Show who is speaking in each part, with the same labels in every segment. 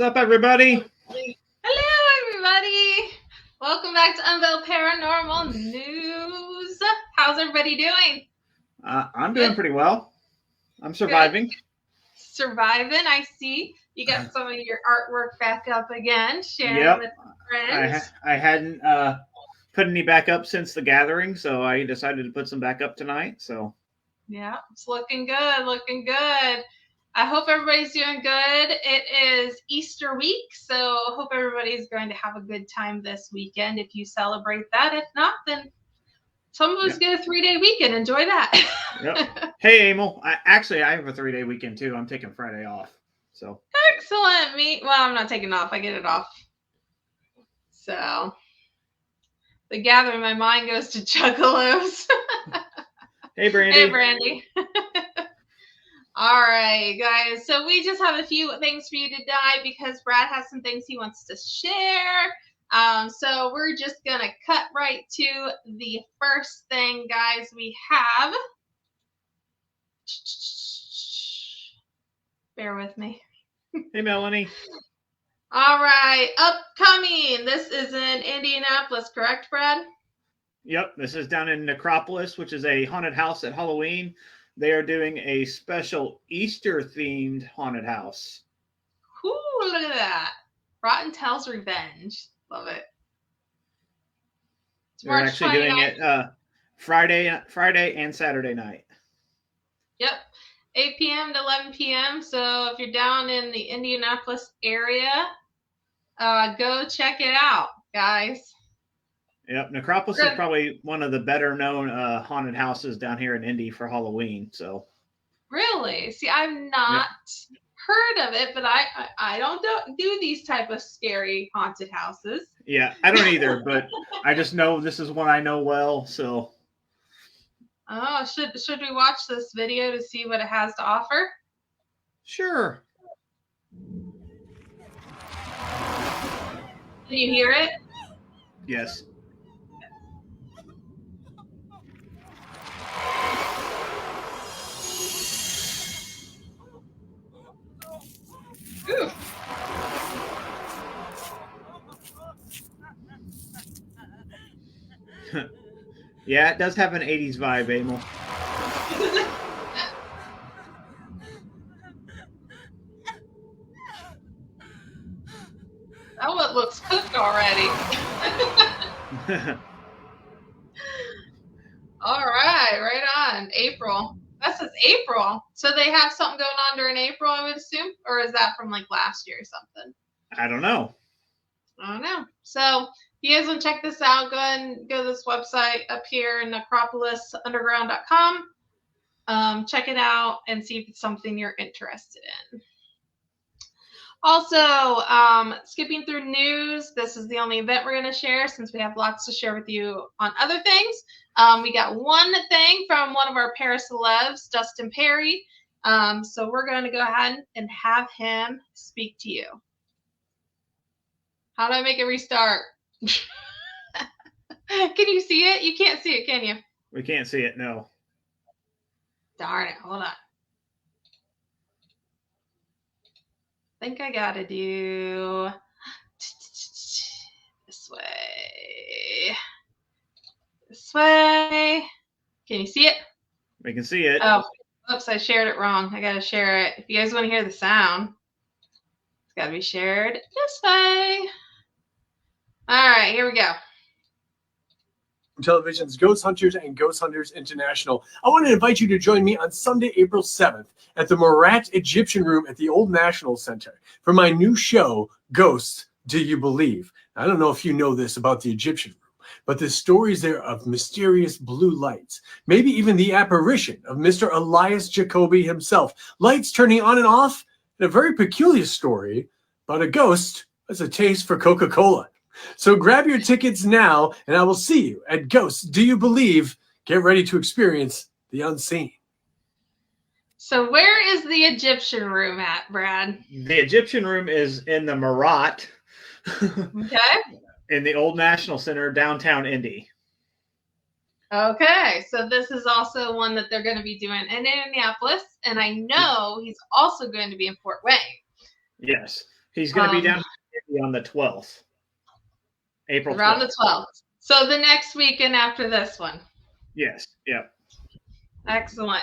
Speaker 1: What's up, everybody?
Speaker 2: Hello, everybody. Welcome back to Unveil Paranormal News. How's everybody doing?
Speaker 1: I'm doing pretty well. I'm surviving.
Speaker 2: Good. Surviving, I see. You got some of your artwork back up again, sharing with friends.
Speaker 1: I hadn't put any back up since the gathering, so I decided to put some back up tonight. So
Speaker 2: yeah, it's looking good, looking good. I hope everybody's doing good. It is Easter week, so hope everybody's going to have a good time this weekend if you celebrate that. If not, then some of us get a 3-day weekend. Enjoy that.
Speaker 1: Yep. Hey, Emil. I have a 3-day weekend too. I'm taking Friday off. So
Speaker 2: excellent. Well, I'm not taking off. I get it off. So the gathering, my mind goes to Juggalos.
Speaker 1: Hey, Brandy.
Speaker 2: Hey, Brandy. All right, guys. So we just have a few things for you tonight because Brad has some things he wants to share. So we're just going to cut right to the first thing, guys, we have. Bear with me.
Speaker 1: Hey, Melanie.
Speaker 2: All right. Upcoming. This is in Indianapolis, correct, Brad?
Speaker 1: Yep. This is down in Necropolis, which is a haunted house at Halloween. They are doing a special Easter-themed haunted house.
Speaker 2: Ooh, look at that. Rotten Tales Revenge. Love it.
Speaker 1: They're actually doing it Friday and Saturday night.
Speaker 2: Yep. 8 p.m. to 11 p.m. So if you're down in the Indianapolis area, go check it out, guys.
Speaker 1: Yep, Necropolis is probably one of the better known haunted houses down here in Indy for Halloween. So,
Speaker 2: really, see, I've not heard of it, but I don't do these type of scary haunted houses.
Speaker 1: Yeah, I don't either, but I just know this is one I know well. So,
Speaker 2: oh, should we watch this video to see what it has to offer?
Speaker 1: Sure.
Speaker 2: Can you hear it?
Speaker 1: Yes. Yeah, it does have an 80s vibe, Emil.
Speaker 2: Oh, it looks cooked already. All right on. April. That says April. So they have something going on during April, I would assume? Or is that from like last year or something?
Speaker 1: I don't know.
Speaker 2: So if you guys want to check this out, go ahead and go to this website up here, necropolisunderground.com. Check it out and see if it's something you're interested in. Also, skipping through news, this is the only event we're going to share since we have lots to share with you on other things. We got one thing from one of our para-celebs, Dustin Perry. So we're going to go ahead and have him speak to you. How do I make it restart? Can you see it? You can't see it, can you?
Speaker 1: We can't see it, no.
Speaker 2: Darn it. Hold on. I think I got to do this way. This way. Can you see it?
Speaker 1: We can see it.
Speaker 2: Oh, oops, I shared it wrong. I got to share it. If you guys want to hear the sound, it's got to be shared this way. All right, here we go.
Speaker 3: Television's Ghost Hunters and Ghost Hunters International. I want to invite you to join me on Sunday, April 7th at the Murat Egyptian Room at the Old National Center for my new show, Ghosts, Do You Believe? I don't know if you know this about the Egyptian Room, but the stories there of mysterious blue lights, maybe even the apparition of Mr. Elias Jacoby himself, lights turning on and off, and a very peculiar story about a ghost has a taste for Coca-Cola. So grab your tickets now, and I will see you at Ghosts Do You Believe? Get ready to experience the unseen.
Speaker 2: So where is the Egyptian room at, Brad?
Speaker 1: The Egyptian room is in the Murat.
Speaker 2: Okay.
Speaker 1: In the Old National Center, downtown Indy.
Speaker 2: Okay, so this is also one that they're going to be doing in Indianapolis, and I know he's also going to be in Fort Wayne.
Speaker 1: Yes. He's going to be down on the 12th. April 12th.
Speaker 2: Around the 12th. So the next weekend after this one.
Speaker 1: Yes. Yep.
Speaker 2: Excellent.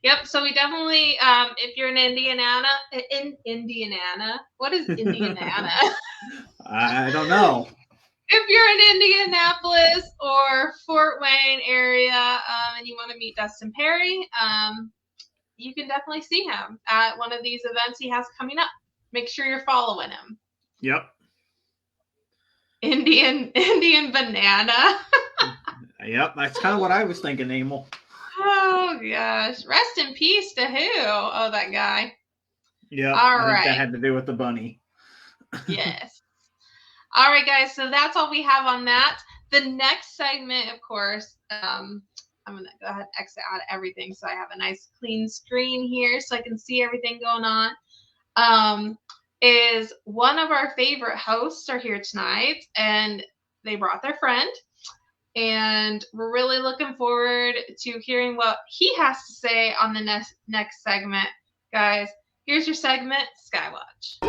Speaker 2: Yep. So we definitely, if you're in Indiana, what is Indiana?
Speaker 1: I don't know.
Speaker 2: If you're in Indianapolis or Fort Wayne area, and you want to meet Dustin Perry, you can definitely see him at one of these events he has coming up. Make sure you're following him.
Speaker 1: Yep.
Speaker 2: Indian banana.
Speaker 1: Yep, that's kind of what I was thinking, Emil.
Speaker 2: Oh gosh. Rest in peace to who? Oh, that guy.
Speaker 1: Yeah.
Speaker 2: All
Speaker 1: I
Speaker 2: right.
Speaker 1: think that had to do with the bunny.
Speaker 2: Yes. All right, guys. So that's all we have on that. The next segment, of course, I'm going to go ahead and exit out of everything so I have a nice clean screen here so I can see everything going on. Is one of our favorite hosts are here tonight, and they brought their friend. And we're really looking forward to hearing what he has to say on the next segment. Guys, here's your segment, Skywatch.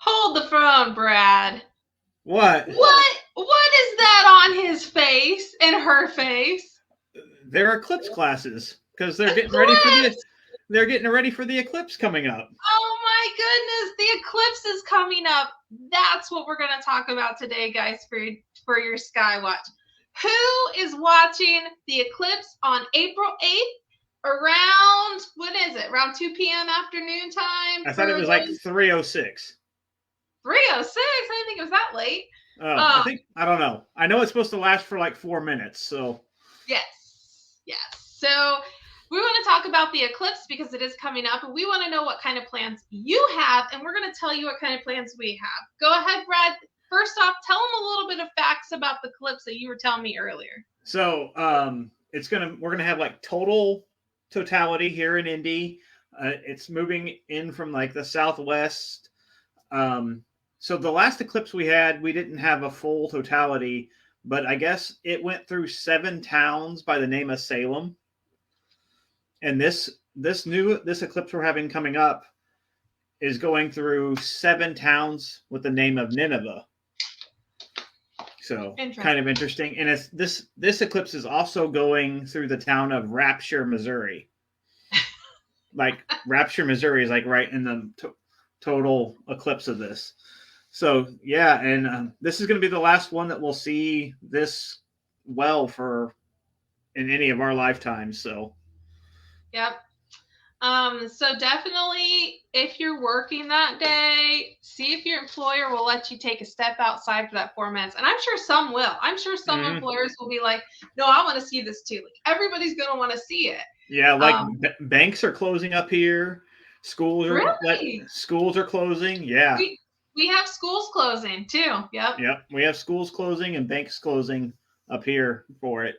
Speaker 2: Hold the phone, Brad.
Speaker 1: What?
Speaker 2: What is that on his face and her face?
Speaker 1: They're eclipse classes because they're getting ready for the eclipse coming up.
Speaker 2: Oh my goodness, the eclipse is coming up. That's what we're going to talk about today, guys, for your Skywatch. Who is watching the eclipse on April 8th around, what is it, around 2 p.m. afternoon time?
Speaker 1: I thought it was like 3:06.
Speaker 2: 3:06? I didn't think it was that late.
Speaker 1: I don't know. I know it's supposed to last for like 4 minutes, so.
Speaker 2: Yes. So we want to talk about the eclipse because it is coming up, and we want to know what kind of plans you have, and we're going to tell you what kind of plans we have. Go ahead, Brad. First off, tell them a little bit of facts about the eclipse that you were telling me earlier.
Speaker 1: So we're gonna have like totality here in Indy. It's moving in from like the southwest. So the last eclipse we had, we didn't have a full totality, but I guess it went through 7 towns by the name of Salem. And this eclipse we're having coming up is going through 7 towns with the name of Nineveh. So kind of interesting. And it's this eclipse is also going through the town of Rapture, Missouri. Like Rapture, Missouri is like right in the total eclipse of this. So yeah, and this is going to be the last one that we'll see this well for in any of our lifetimes. So.
Speaker 2: Yep. So definitely, if you're working that day, see if your employer will let you take a step outside for that 4 minutes. And I'm sure some will. I'm sure some employers will be like, no, I want to see this too. Like everybody's going to want to see it.
Speaker 1: Yeah, like banks are closing up here. Schools are closing. Yeah.
Speaker 2: We have schools closing too. Yep.
Speaker 1: We have schools closing and banks closing up here for it.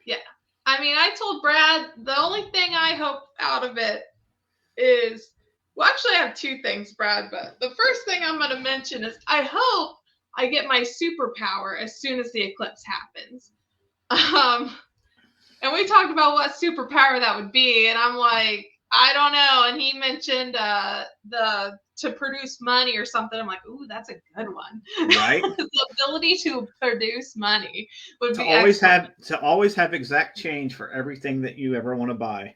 Speaker 2: Yeah. I mean, I told Brad the only thing I hope out of it is, well, actually I have 2 things, Brad, but the first thing I'm going to mention is I hope I get my superpower as soon as the eclipse happens. And we talked about what superpower that would be, and I'm like, I don't know. And he mentioned to produce money or something. I'm like, ooh, that's a good one.
Speaker 1: Right.
Speaker 2: The ability to produce money would be
Speaker 1: always have exact change for everything that you ever want to buy.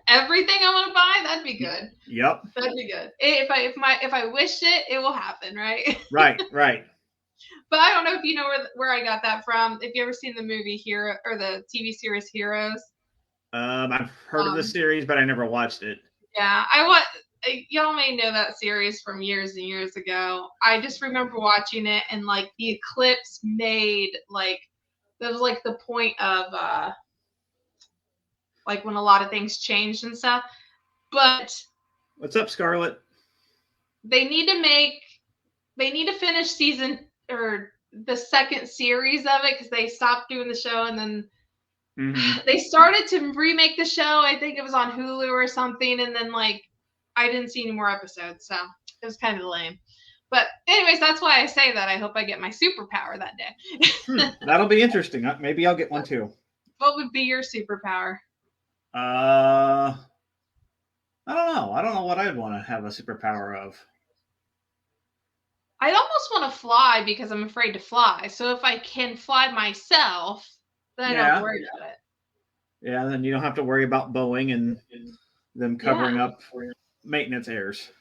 Speaker 2: Everything I want to buy, that'd be good.
Speaker 1: Yep.
Speaker 2: That'd be good. If I wish it, it will happen, right?
Speaker 1: Right.
Speaker 2: But I don't know if you know where I got that from. If you ever seen the movie Hero or the TV series Heroes.
Speaker 1: I've heard of the series, but I never watched it.
Speaker 2: Yeah, y'all may know that series from years and years ago. I just remember watching it, and like the eclipse made like that was like the point of like when a lot of things changed and stuff. But
Speaker 1: what's up, Scarlett?
Speaker 2: They need to finish season or the second series of it because they stopped doing the show and then
Speaker 1: Mhm.
Speaker 2: they started to remake the show. I think it was on Hulu or something, and then like I didn't see any more episodes, so it was kind of lame. But anyways, that's why I say that. I hope I get my superpower that day.
Speaker 1: That'll be interesting. Maybe I'll get one too.
Speaker 2: What would be your superpower?
Speaker 1: I don't know. I don't know what I'd want to have a superpower of.
Speaker 2: I almost want to fly because I'm afraid to fly. So if I can fly myself, then I don't have to worry about it.
Speaker 1: Yeah, then you don't have to worry about Boeing and them covering up maintenance errors.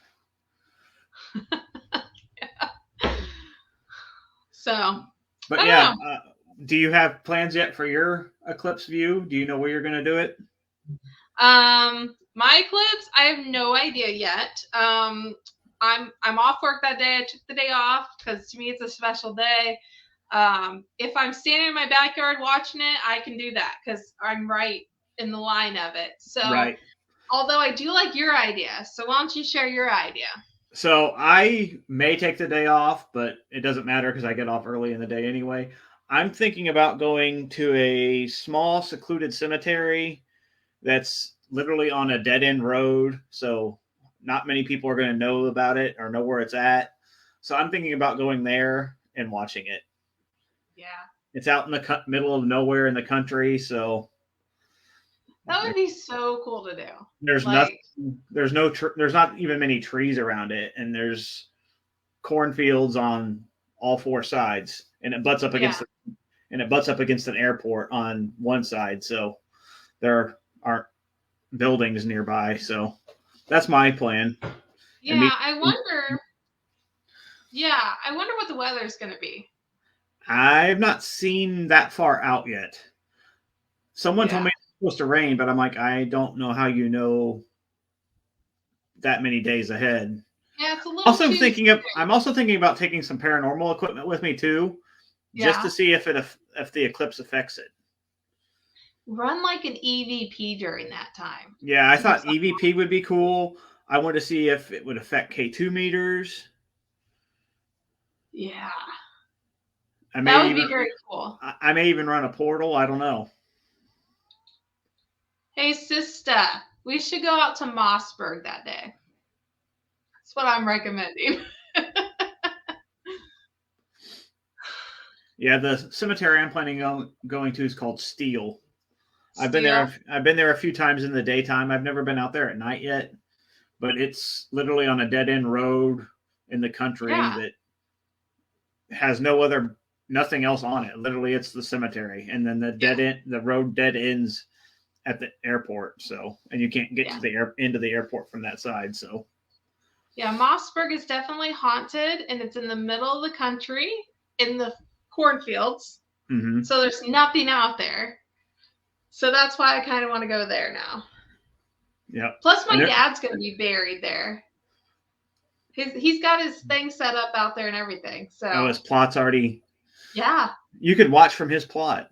Speaker 2: So,
Speaker 1: but yeah, do you have plans yet for your eclipse view? Do you know where you're going to do it?
Speaker 2: My eclipse, I have no idea yet. I'm off work that day. I took the day off because to me it's a special day. If I'm standing in my backyard watching it, I can do that because I'm right in the line of it. So, although I do like your idea, so why don't you share your idea?
Speaker 1: So I may take the day off, but it doesn't matter because I get off early in the day anyway. I'm thinking about going to a small secluded cemetery that's literally on a dead end road. So not many people are going to know about it or know where it's at. So I'm thinking about going there and watching it.
Speaker 2: Yeah.
Speaker 1: It's out in the middle of nowhere in the country. So
Speaker 2: that would be so cool to do.
Speaker 1: There's nothing. There's not even many trees around it, and there's cornfields on all four sides, and it butts up against an airport on one side. So there aren't buildings nearby. So that's my plan.
Speaker 2: Yeah, I wonder. Yeah, I wonder what the weather's going to be.
Speaker 1: I've not seen that far out yet. Someone told me it's supposed to rain, but I'm like, I don't know how you know that many days ahead.
Speaker 2: Yeah, it's a little.
Speaker 1: I'm also thinking about taking some paranormal equipment with me too, just to see if the eclipse affects it.
Speaker 2: Run like an EVP during that time.
Speaker 1: Yeah, I thought EVP would be cool. I wanted to see if it would affect K2 meters.
Speaker 2: Yeah. That would be very cool.
Speaker 1: I may even run a portal. I don't know.
Speaker 2: Hey, sister, we should go out to Mossberg that day. That's what I'm recommending.
Speaker 1: Yeah, the cemetery I'm planning on going to is called Steel. I've been there a few times in the daytime. I've never been out there at night yet, but it's literally on a dead end road in the country that has nothing else on it. Literally, it's the cemetery, and then the road dead ends at the airport. So, and you can't get to the into the airport from that side. So,
Speaker 2: yeah, Mossberg is definitely haunted, and it's in the middle of the country in the cornfields.
Speaker 1: Mm-hmm.
Speaker 2: So there's nothing out there. So that's why I kind of want to go there now.
Speaker 1: Yeah.
Speaker 2: Plus, my dad's going to be buried there. He's got his thing set up out there and everything. So
Speaker 1: his plot's already.
Speaker 2: Yeah.
Speaker 1: You could watch from his plot.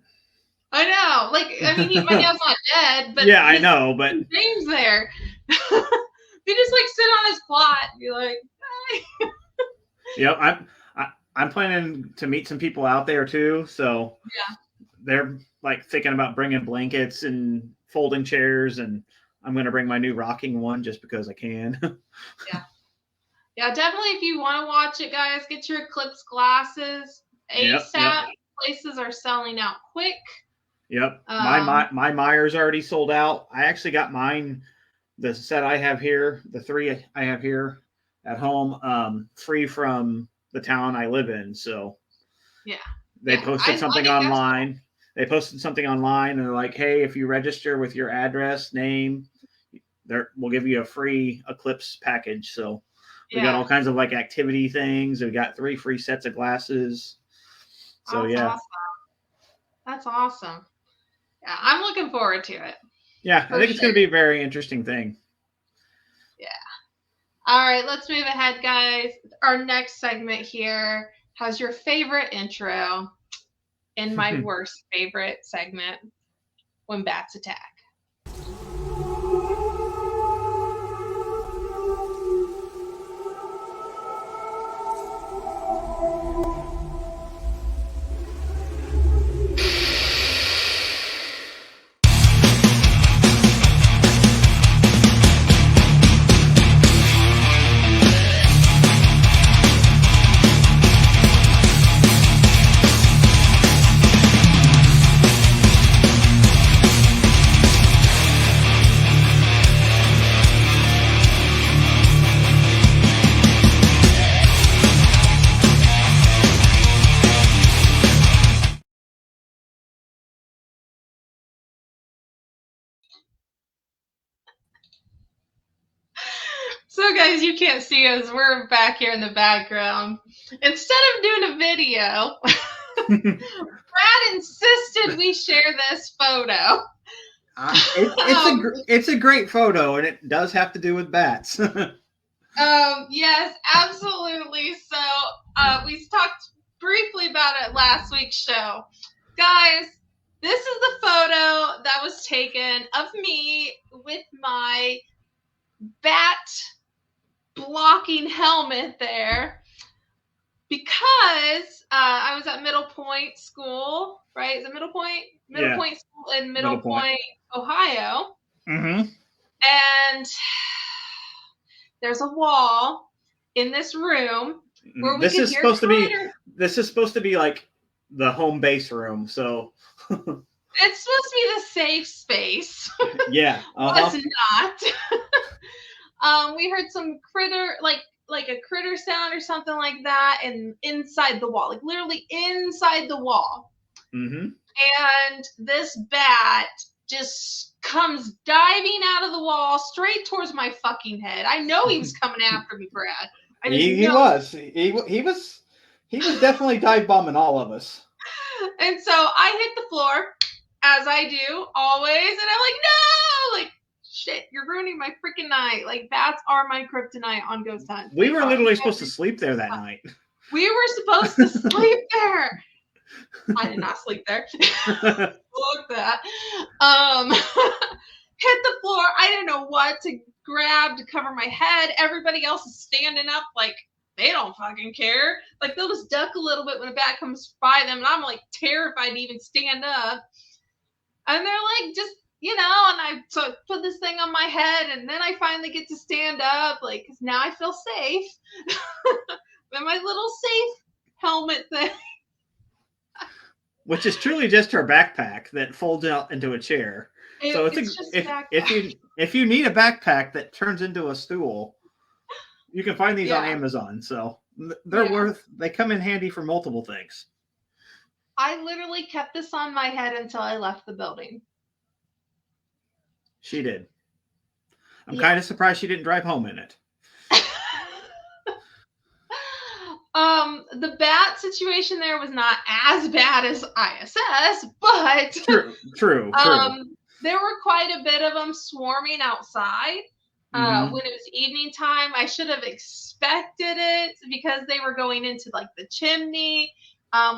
Speaker 2: I know. Like, I mean, my dad's not dead, but
Speaker 1: yeah, I know, but
Speaker 2: his name's there. They just like sit on his plot and be like, hey.
Speaker 1: Yep, I'm planning to meet some people out there too. So they're like thinking about bringing blankets and folding chairs, and I'm going to bring my new rocking one just because I can.
Speaker 2: Yeah, definitely. If you want to watch it, guys, get your eclipse glasses. ASAP. Places are selling out quick.
Speaker 1: Yep. My Myers already sold out. I actually got mine, the set I have here, the 3 I have here at home, free from the town I live in. So they posted something online. They posted something online and they're like, hey, if you register with your address, name, we'll give you a free eclipse package. So we got all kinds of like activity things. We got 3 free sets of glasses. So
Speaker 2: That's awesome. Yeah, I'm looking forward to it.
Speaker 1: Yeah, I think it's going to be a very interesting thing.
Speaker 2: Yeah. All right, let's move ahead, guys. Our next segment here has your favorite intro and my worst favorite segment, When Bats Attack. guys, you can't see us. We're back here in the background. Instead of doing a video, Brad insisted we share this photo.
Speaker 1: It's a great photo, and it does have to do with bats.
Speaker 2: Yes, absolutely. So we talked briefly about it last week's show. Guys, this is the photo that was taken of me with my bat blocking helmet there because I was at Middle Point School, right? Is it Middle Point? Middle Point School in Middle Point, Ohio.
Speaker 1: Mm-hmm.
Speaker 2: And there's a wall in this room where we can hear critters.
Speaker 1: This is supposed to be like the home base room, so
Speaker 2: it's supposed to be the safe space.
Speaker 1: Yeah.
Speaker 2: Was not. We heard some critter, like a critter sound or something like that, and inside the wall, like literally inside the wall.
Speaker 1: Mm-hmm.
Speaker 2: And this bat just comes diving out of the wall straight towards my fucking head. I know he was coming after me, Brad.
Speaker 1: He was definitely dive bombing all of us.
Speaker 2: And so I hit the floor, as I do always, and I'm like, no, like, shit, you're ruining my freaking night. Like, bats are my kryptonite on ghost hunt.
Speaker 1: We were literally supposed to sleep there that night.
Speaker 2: We were supposed to sleep there. I did not sleep there. Look that. Hit the floor. I didn't know what to grab to cover my head. Everybody else is standing up like they don't fucking care. Like they'll just duck a little bit when a bat comes by them, and I'm like terrified to even stand up. And they're like, just, you know, and I put this thing on my head, and then I finally get to stand up, like, because now I feel safe. With my little safe helmet thing.
Speaker 1: Which is truly just her backpack that folds out into a chair. So if you need a backpack that turns into a stool, you can find these on Amazon. So they come in handy for multiple things.
Speaker 2: I literally kept this on my head until I left the building.
Speaker 1: She did. I'm kind of surprised she didn't drive home in it.
Speaker 2: The bat situation there was not as bad as ISS, but
Speaker 1: true.
Speaker 2: There were quite a bit of them swarming outside. When it was evening time, I should have expected it because they were going into like the chimney,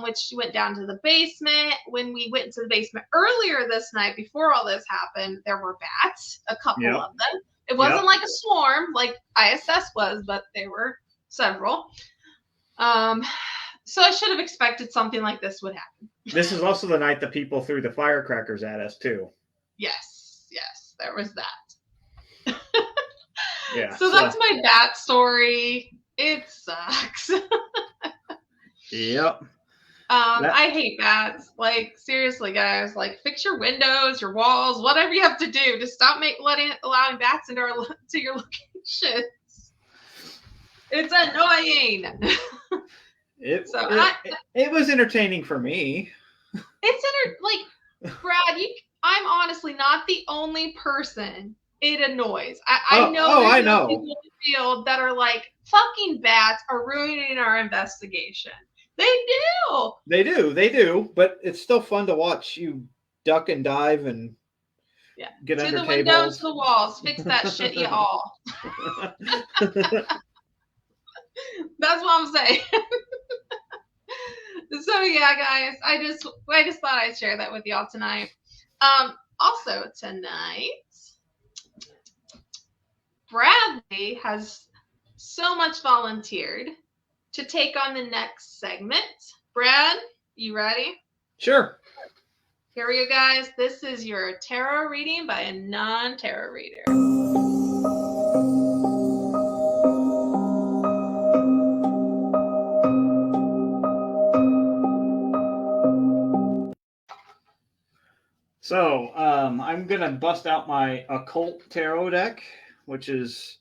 Speaker 2: which went down to the basement. When we went into the basement earlier this night, before all this happened, there were bats, a couple of them. It wasn't like a swarm like ISS was, but there were several. So I should have expected something like this would happen.
Speaker 1: This is also the night that people threw the firecrackers at us too.
Speaker 2: Yes, there was that.
Speaker 1: Yeah.
Speaker 2: So that's my bat story. It sucks.
Speaker 1: Yep.
Speaker 2: I hate bats. Like, seriously, guys. Like, fix your windows, your walls, whatever you have to do to stop allowing bats into your locations. It's annoying.
Speaker 1: It was entertaining for me.
Speaker 2: Like, Brad, I'm honestly not the only person it annoys. I know people in the field that are like, fucking bats are ruining our investigation. They do.
Speaker 1: But it's still fun to watch you duck and dive and get under tables. To the
Speaker 2: windows, the walls. Fix that shit, you all. That's what I'm saying. So yeah, guys, I just thought I'd share that with y'all tonight. Also tonight, Bradley has so much volunteered to take on the next segment. Brad, you ready?
Speaker 1: Sure.
Speaker 2: Here we go, guys. This is your tarot reading by a non-tarot reader.
Speaker 1: So, I'm going to bust out my occult tarot deck, which is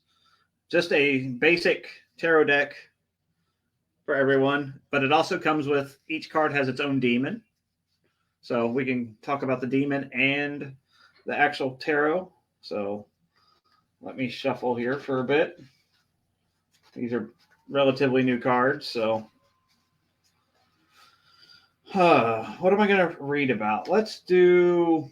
Speaker 1: just a basic tarot deck for everyone, but it also comes with, each card has its own demon. So we can talk about the demon and the actual tarot. So let me shuffle here for a bit. These are relatively new cards, so. What am I going to read about? Let's do.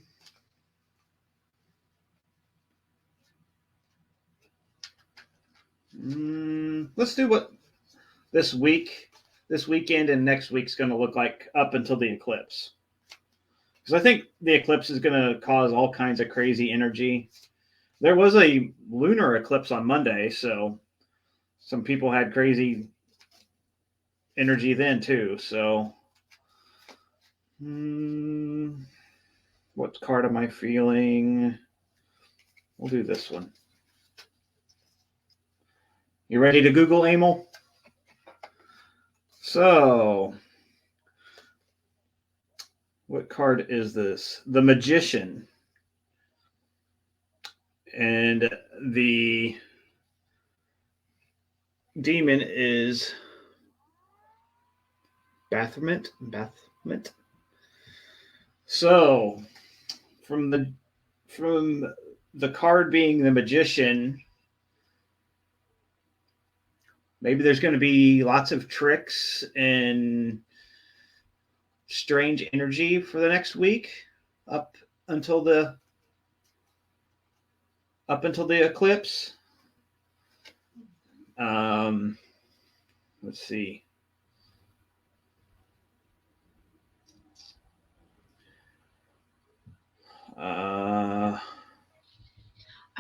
Speaker 1: Let's do what this weekend, and next week's going to look like up until the eclipse. Because I think the eclipse is going to cause all kinds of crazy energy. There was a lunar eclipse on Monday, so some people had crazy energy then too. So, what card am I feeling? We'll do this one. You ready to Google, Emil? So, what card is this? The Magician. And the demon is Baphomet. So, from the card being the Magician, maybe there's going to be lots of tricks and strange energy for the next week up until the eclipse. Let's see.
Speaker 2: I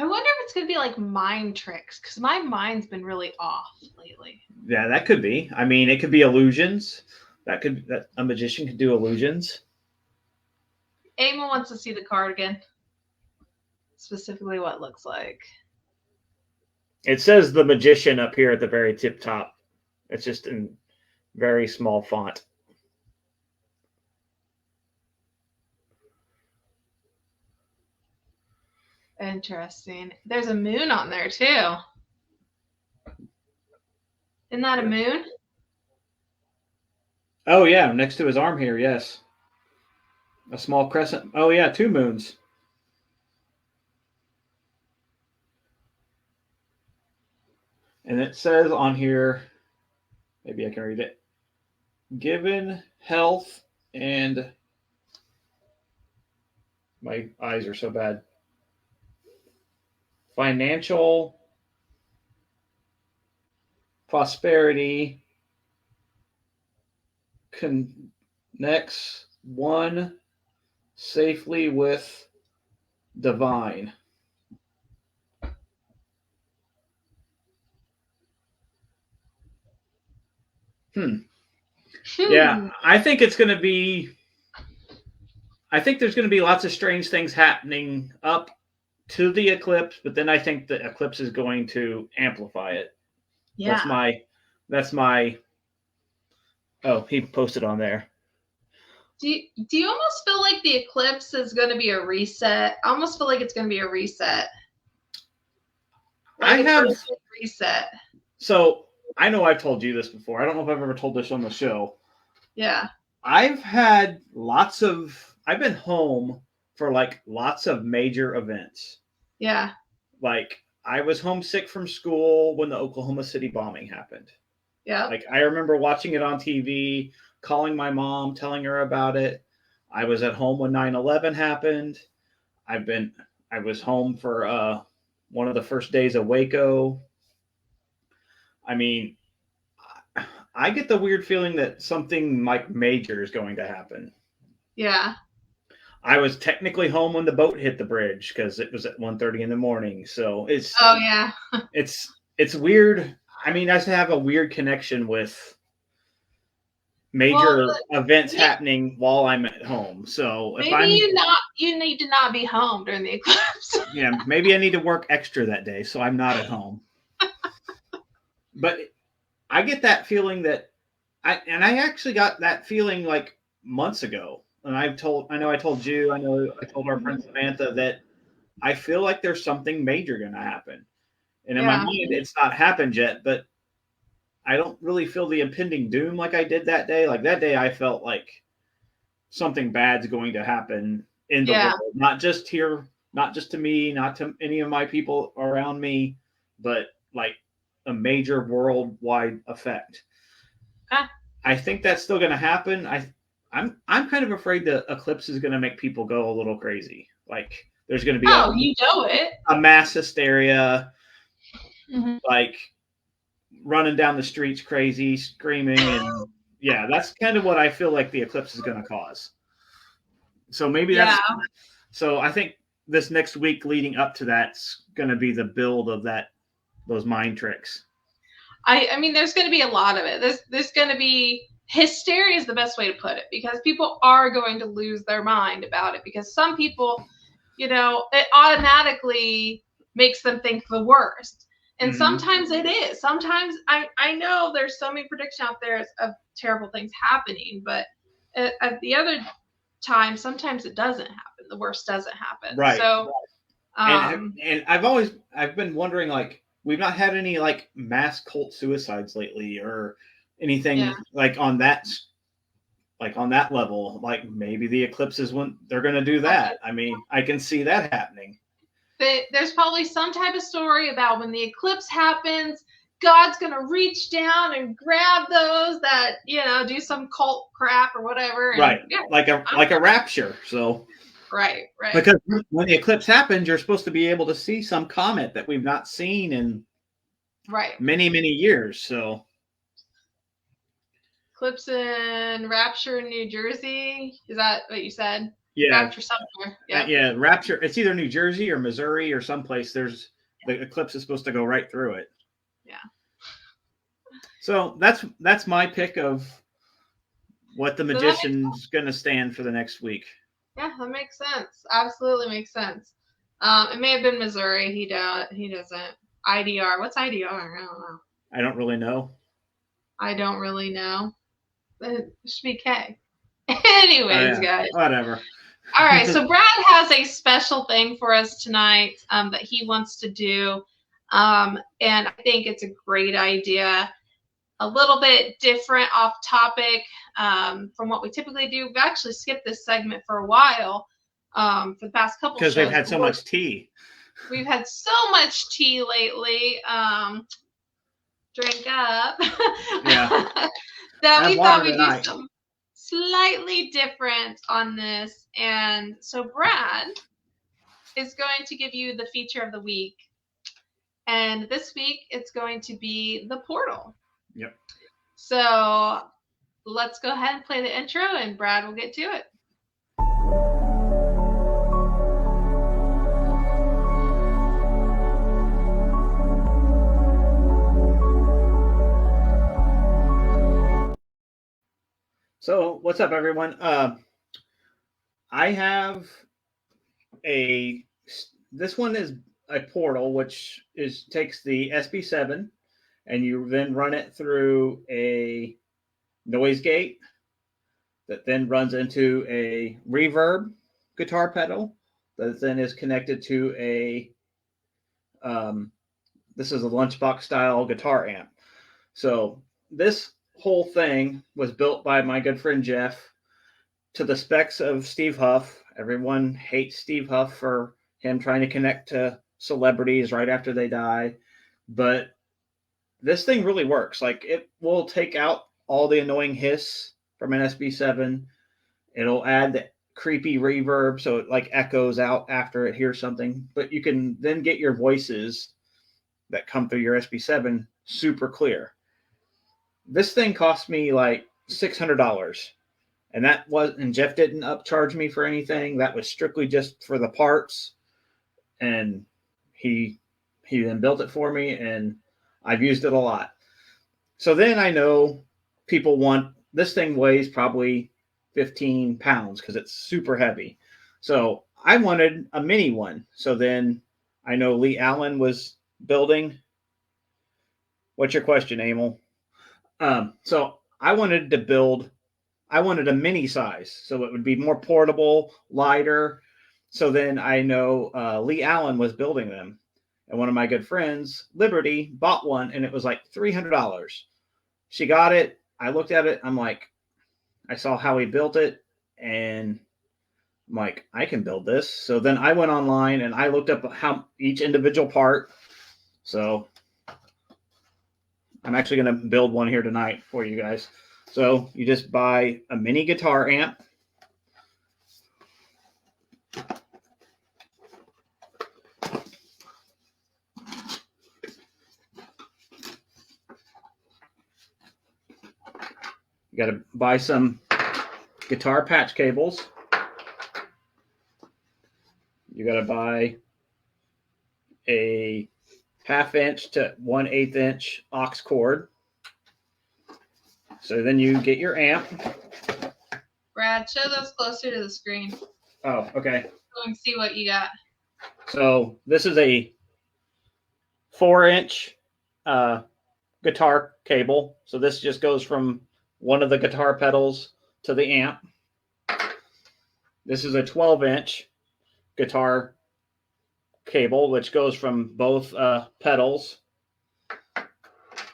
Speaker 2: wonder if it's going to be like mind tricks, because my mind's been really off lately.
Speaker 1: Yeah, that could be. I mean, it could be illusions. That a magician could do illusions.
Speaker 2: Emma wants to see the card again. Specifically what it looks like.
Speaker 1: It says the Magician up here at the very tip top. It's just in very small font.
Speaker 2: Interesting. There's a moon on there too. Isn't that a moon?
Speaker 1: Oh yeah, next to his arm here, yes. A small crescent. Oh yeah, 2 moons. And it says on here, maybe I can read it. Given health and my eyes are so bad. Financial prosperity connects one safely with divine. Yeah, I think there's going to be lots of strange things happening up to the eclipse, but then I think the eclipse is going to amplify it.
Speaker 2: Yeah.
Speaker 1: That's my oh, he posted on there.
Speaker 2: Do you almost feel like the eclipse is going to be a reset? I almost feel like it's going to be a reset. Like a reset.
Speaker 1: So I know I've told you this before. I don't know if I've ever told this on the show.
Speaker 2: Yeah.
Speaker 1: I've been home for like lots of major events.
Speaker 2: Yeah.
Speaker 1: Like I was homesick from school when the Oklahoma City bombing happened.
Speaker 2: Yeah.
Speaker 1: Like I remember watching it on TV, calling my mom, telling her about it. I was at home when 9/11 happened. I was home for one of the first days of Waco. I mean, I get the weird feeling that something like major is going to happen.
Speaker 2: Yeah.
Speaker 1: I was technically home when the boat hit the bridge because it was at 1:30 in the morning. So it's
Speaker 2: oh yeah,
Speaker 1: it's weird. I mean, I just have a weird connection with major events happening while I'm at home. So if
Speaker 2: you need to not be home during the eclipse.
Speaker 1: Yeah, maybe I need to work extra that day, so I'm not at home. But I get that feeling that I actually got that feeling like months ago. And I told you, I told our friend Samantha that I feel like there's something major going to happen. And in my mind, it's not happened yet, but I don't really feel the impending doom like I did that day. Like that day, I felt like something bad's going to happen in the world, not just here, not just to me, not to any of my people around me, but like a major worldwide effect.
Speaker 2: Ah.
Speaker 1: I think that's still going to happen. I'm kind of afraid the eclipse is going to make people go a little crazy. Like there's going to be
Speaker 2: you know it.
Speaker 1: a mass hysteria,
Speaker 2: Mm-hmm.
Speaker 1: like running down the streets crazy, screaming, and yeah, that's kind of what I feel like the eclipse is going to cause. So maybe that's so I think this next week leading up to that's going to be the build of those mind tricks.
Speaker 2: I mean, there's going to be a lot of it. There's going to be hysteria is the best way to put it, because people are going to lose their mind about it, because some people, it automatically makes them think the worst. And sometimes it is. Sometimes I know there's so many predictions out there of terrible things happening, but at the other time, sometimes it doesn't happen. The worst doesn't happen.
Speaker 1: Right.
Speaker 2: So,
Speaker 1: and I've been wondering, like, we've not had any like mass cult suicides lately or anything like on that level. Like maybe the eclipse is when they're going to do that. I mean, I can see that happening.
Speaker 2: There's probably some type of story about when the eclipse happens, God's going to reach down and grab those that, do some cult crap or whatever. And,
Speaker 1: right. Like a rapture. So.
Speaker 2: Right.
Speaker 1: Because when the eclipse happens, you're supposed to be able to see some comet that we've not seen in many, many years. So.
Speaker 2: Eclipse and rapture in New Jersey. Is that what you said?
Speaker 1: Yeah.
Speaker 2: Rapture somewhere.
Speaker 1: Yeah. Rapture. It's either New Jersey or Missouri or someplace. The eclipse is supposed to go right through it.
Speaker 2: Yeah.
Speaker 1: So that's my pick of what the magician's going to stand for the next week.
Speaker 2: Yeah, that makes sense. Absolutely makes sense. It may have been Missouri. He doesn't. IDR. What's IDR? I don't know.
Speaker 1: I don't really know.
Speaker 2: It should be K. Anyways, guys.
Speaker 1: Whatever.
Speaker 2: All right, so Brad has a special thing for us tonight that he wants to do, and I think it's a great idea. A little bit different, off topic from what we typically do. We've actually skipped this segment for a while for the past couple shows.
Speaker 1: Because they've had so much tea.
Speaker 2: We've had so much tea lately. Drink up.
Speaker 1: Yeah.
Speaker 2: That we thought we'd do some slightly different on this. And so Brad is going to give you the feature of the week. And this week it's going to be the portal.
Speaker 1: Yep.
Speaker 2: So let's go ahead and play the intro and Brad will get to it.
Speaker 1: So what's up, everyone? I have this one is a portal, which takes the SB7 and you then run it through a noise gate that then runs into a reverb guitar pedal that then is connected to this is a lunchbox style guitar amp. So this whole thing was built by my good friend Jeff to the specs of Steve Huff. Everyone hates Steve Huff for him trying to connect to celebrities right after they die, but this thing really works. Like, it will take out all the annoying hiss from an SB7. It'll add the creepy reverb so it like echoes out after it hears something, but you can then get your voices that come through your SB7 super clear. This thing cost me like $600, and Jeff didn't upcharge me for anything. That was strictly just for the parts, and he then built it for me, and I've used it a lot. So then I know people want this thing weighs probably 15 pounds because it's super heavy. So I wanted a mini one. So then I know Lee Allen was building. What's your question, Emil? So I wanted a mini size, so it would be more portable, lighter. So then I know Lee Allen was building them, and one of my good friends, Liberty, bought one, and it was like $300. She got it. I looked at it. I'm like, I saw how he built it, and I'm like, I can build this. So then I went online and I looked up how each individual part. So I'm actually going to build one here tonight for you guys. So you just buy a mini guitar amp. You got to buy some guitar patch cables. You got to buy a 1/2 inch to 1/8 inch aux cord. So then you get your amp.
Speaker 2: Brad, show those closer to the screen
Speaker 1: Oh, okay.
Speaker 2: so we can see what you got.
Speaker 1: So this is a 4-inch guitar cable. So this just goes from one of the guitar pedals to the amp. This is a 12-inch guitar cable, which goes from both pedals.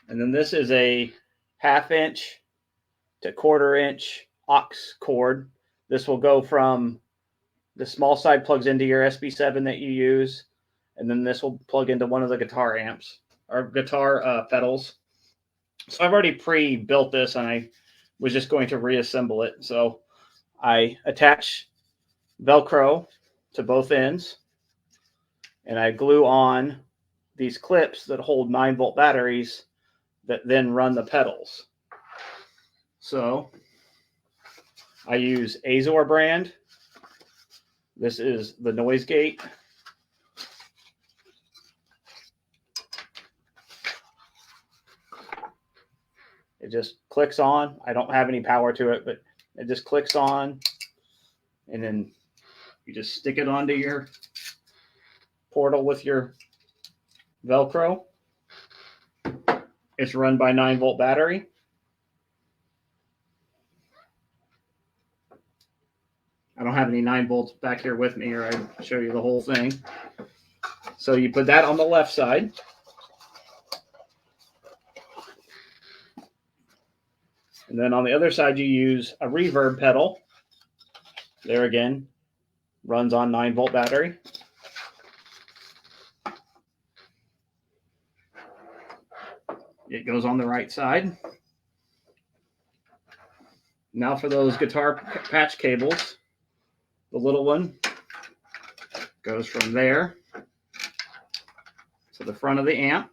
Speaker 1: And then this is a 1/2 inch to 1/4 inch aux cord. This will go from the small side plugs into your SB7 that you use, and then this will plug into one of the guitar amps or guitar pedals. So I've already pre-built this, and I was just going to reassemble it. So I attach Velcro to both ends, and I glue on these clips that hold 9-volt batteries that then run the pedals. So I use Azor brand. This is the noise gate. It just clicks on. I don't have any power to it, but it just clicks on, and then you just stick it onto your portal with your Velcro. It's run by 9-volt battery. I don't have any 9 volts back here with me, or I'd show you the whole thing. So you put that on the left side. And then on the other side, you use a reverb pedal. There again, runs on 9-volt battery. It goes on the right side. Now for those guitar patch cables, the little one goes from there to the front of the amp.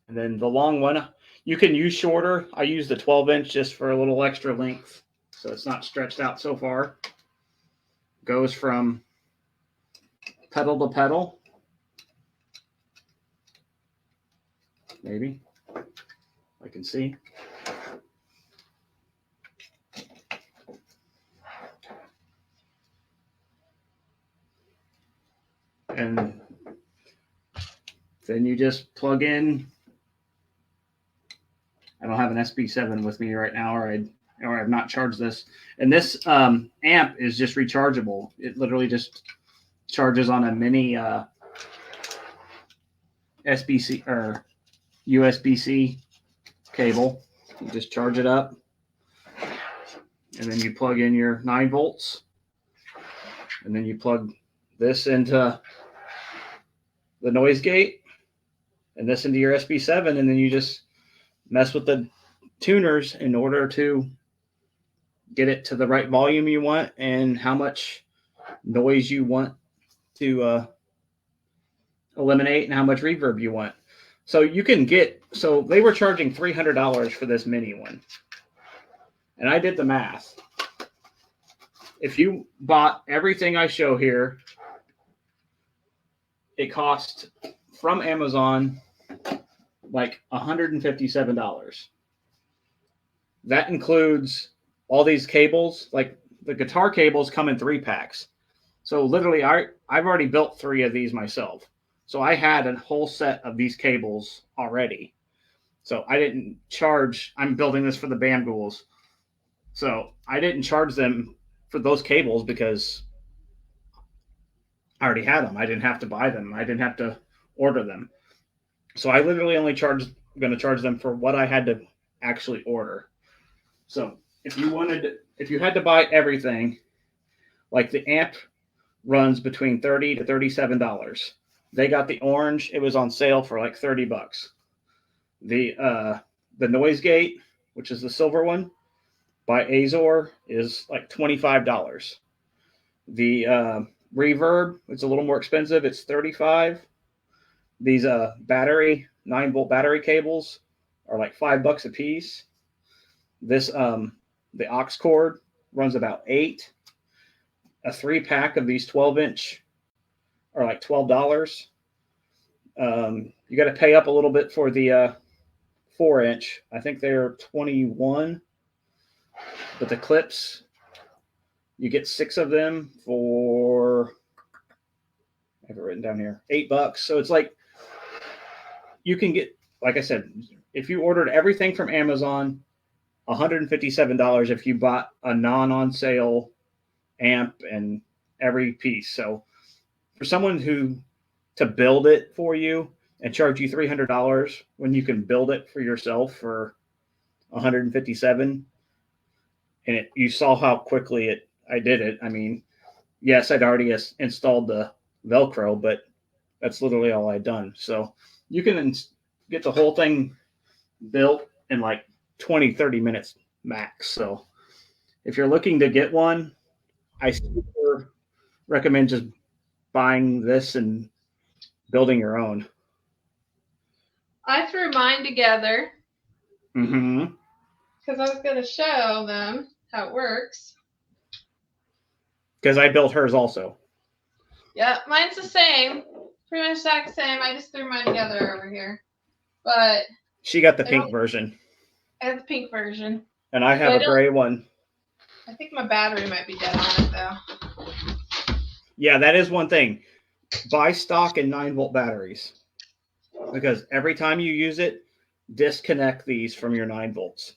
Speaker 1: And then the long one, you can use shorter. I use the 12-inch just for a little extra length, so it's not stretched out so far. Goes from pedal to pedal. Maybe I can see. And then you just plug in. I don't have an SB7 with me right now, or I've not charged this. And this amp is just rechargeable. It literally just charges on a mini SBC or USB-C cable. You just charge it up, and then you plug in your 9 volts, and then you plug this into the noise gate, and this into your SB7, and then you just mess with the tuners in order to get it to the right volume you want and how much noise you want to eliminate and how much reverb you want. So you can get, so they were charging $300 for this mini one. And I did the math. If you bought everything I show here, it cost from Amazon like $157. That includes all these cables. Like the guitar cables come in 3 packs. So literally I've already built 3 of these myself. So I had a whole set of these cables already. So I didn't charge, I'm building this for the Bam Ghouls. So I didn't charge them for those cables because I already had them. I didn't have to buy them. I didn't have to order them. So I literally only going to charge them for what I had to actually order. So if you had to buy everything, like the amp runs between $30 to $37. They got the orange. It was on sale for like $30. The Noise Gate, which is the silver one, by Azor, is like $25. The Reverb, it's a little more expensive. It's $35. These 9-volt battery cables are like $5 a piece. This the aux cord runs about $8. A 3-pack of these 12-inch are like $12. You got to pay up a little bit for the 4-inch. I think they're 21. But the clips, you get 6 of them for, I have it written down here, $8. So it's like you can get, like I said, if you ordered everything from Amazon, $157 if you bought a non-on sale amp and every piece. So for someone to build it for you and charge you $300 when you can build it for yourself for $157, and you saw how quickly I did it. I mean, yes, I'd already installed the Velcro, but that's literally all I'd done. So you can get the whole thing built in like 20, 30 minutes max. So if you're looking to get one, I super recommend just buying this and building your own.
Speaker 2: I threw mine together
Speaker 1: Mm-hmm.
Speaker 2: because I was going to show them how it works.
Speaker 1: Because I built hers also.
Speaker 2: Yeah, mine's the same. Pretty much exact same. I just threw mine together over here. But
Speaker 1: she got the pink version.
Speaker 2: I have the pink version.
Speaker 1: And I have a gray one.
Speaker 2: I think my battery might be dead on it, though.
Speaker 1: Yeah, that is one thing. Buy stock and 9-volt batteries. Because every time you use it, disconnect these from your 9 volts.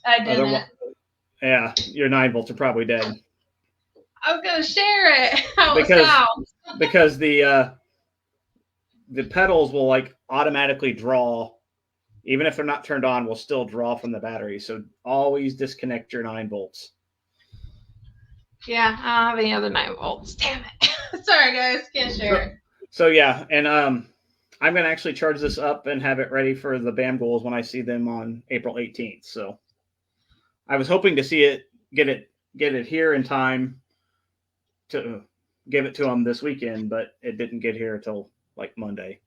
Speaker 2: I didn't.
Speaker 1: Yeah, your 9 volts are probably dead.
Speaker 2: I was going to share it. How it sounds.
Speaker 1: Because the pedals will like automatically draw. Even if they're not turned on, will still draw from the battery. So always disconnect your 9 volts.
Speaker 2: Yeah, I don't have any other 9 volts. Damn it. Sorry, guys. Can't share it.
Speaker 1: So yeah, and I'm going to actually charge this up and have it ready for the BAM goals when I see them on April 18th. So I was hoping to see it, get it here in time to give it to them this weekend, but it didn't get here until like Monday.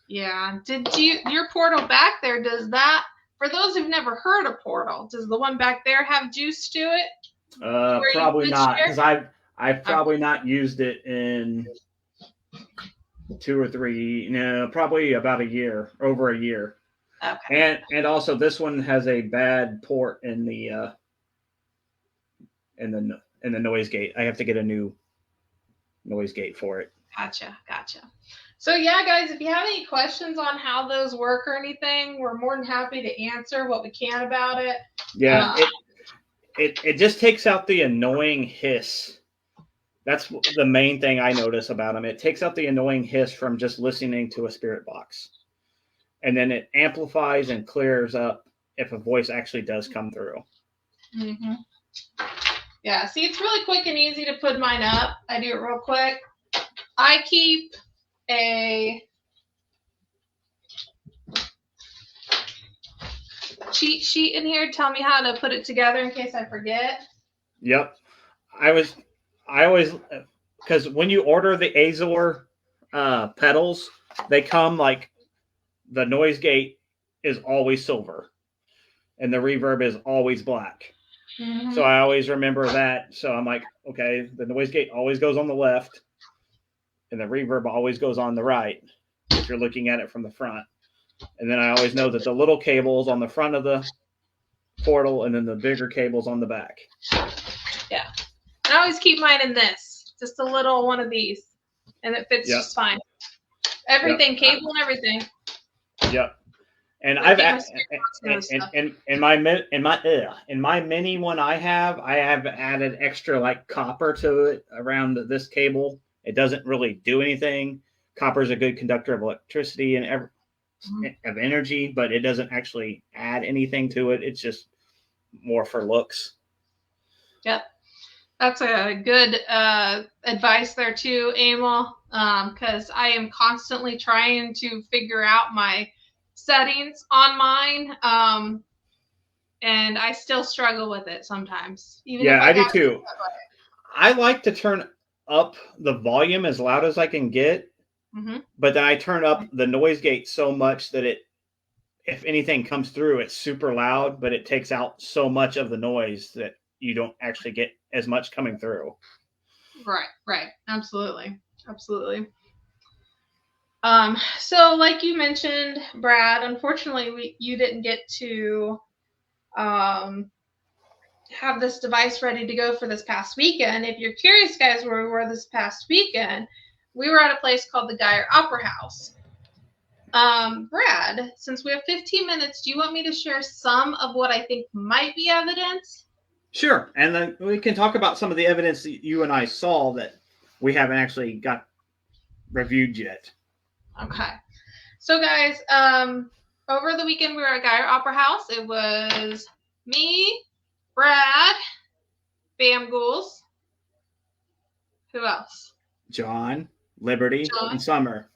Speaker 2: Yeah. Did your portal back there, does that, for those who've never heard of portal, does the one back there have juice to it?
Speaker 1: Probably not, because I've probably not used it in 2 or 3, no, probably about a year, over a year.
Speaker 2: Okay.
Speaker 1: And also this one has a bad port in the noise gate. I have to get a new noise gate for it.
Speaker 2: Gotcha. So yeah, guys, if you have any questions on how those work or anything, we're more than happy to answer what we can about it.
Speaker 1: Yeah, it just takes out the annoying hiss. That's the main thing I notice about them. It takes out the annoying hiss from just listening to a spirit box. And then it amplifies and clears up if a voice actually does come through.
Speaker 2: Mm-hmm. Yeah, see, it's really quick and easy to put mine up. I do it real quick. I keep a cheat sheet in here. Tell me how to put it together in case I forget.
Speaker 1: Yep. I always, because when you order the Azor pedals, they come like the noise gate is always silver and the reverb is always black. Mm-hmm. So I always remember that. So I'm like, okay, the noise gate always goes on the left and the reverb always goes on the right if you're looking at it from the front. And then I always know that the little cable's on the front of the portal and then the bigger cable's on the back.
Speaker 2: Yeah. I always keep mine in this, just a little one of these, and it fits just fine. Everything, cable and everything.
Speaker 1: Yep. And I've in my mini one I have added extra like copper to it around this cable. It doesn't really do anything. Copper is a good conductor of electricity and of energy, but it doesn't actually add anything to it. It's just more for looks.
Speaker 2: Yep. That's a good advice there too, Emil, because I am constantly trying to figure out my settings on mine, and I still struggle with it sometimes. Even if
Speaker 1: Yeah, I do
Speaker 2: got
Speaker 1: too. I like to turn up the volume as loud as I can get, but then I turn up the noise gate so much that if anything comes through, it's super loud, but it takes out so much of the noise that you don't actually get as much coming through.
Speaker 2: Right. Absolutely. So like you mentioned, Brad, unfortunately you didn't get to have this device ready to go for this past weekend. If you're curious, guys, where we were this past weekend, we were at a place called the Geyer Opera House. Brad, since we have 15 minutes, do you want me to share some of what I think might be evidence?
Speaker 1: Sure. And then we can talk about some of the evidence that you and I saw that we haven't actually got reviewed yet.
Speaker 2: Okay. So, guys, over the weekend we were at Geyer Opera House. It was me, Brad, Bam Ghouls. Who else?
Speaker 1: John, Liberty, and Summer.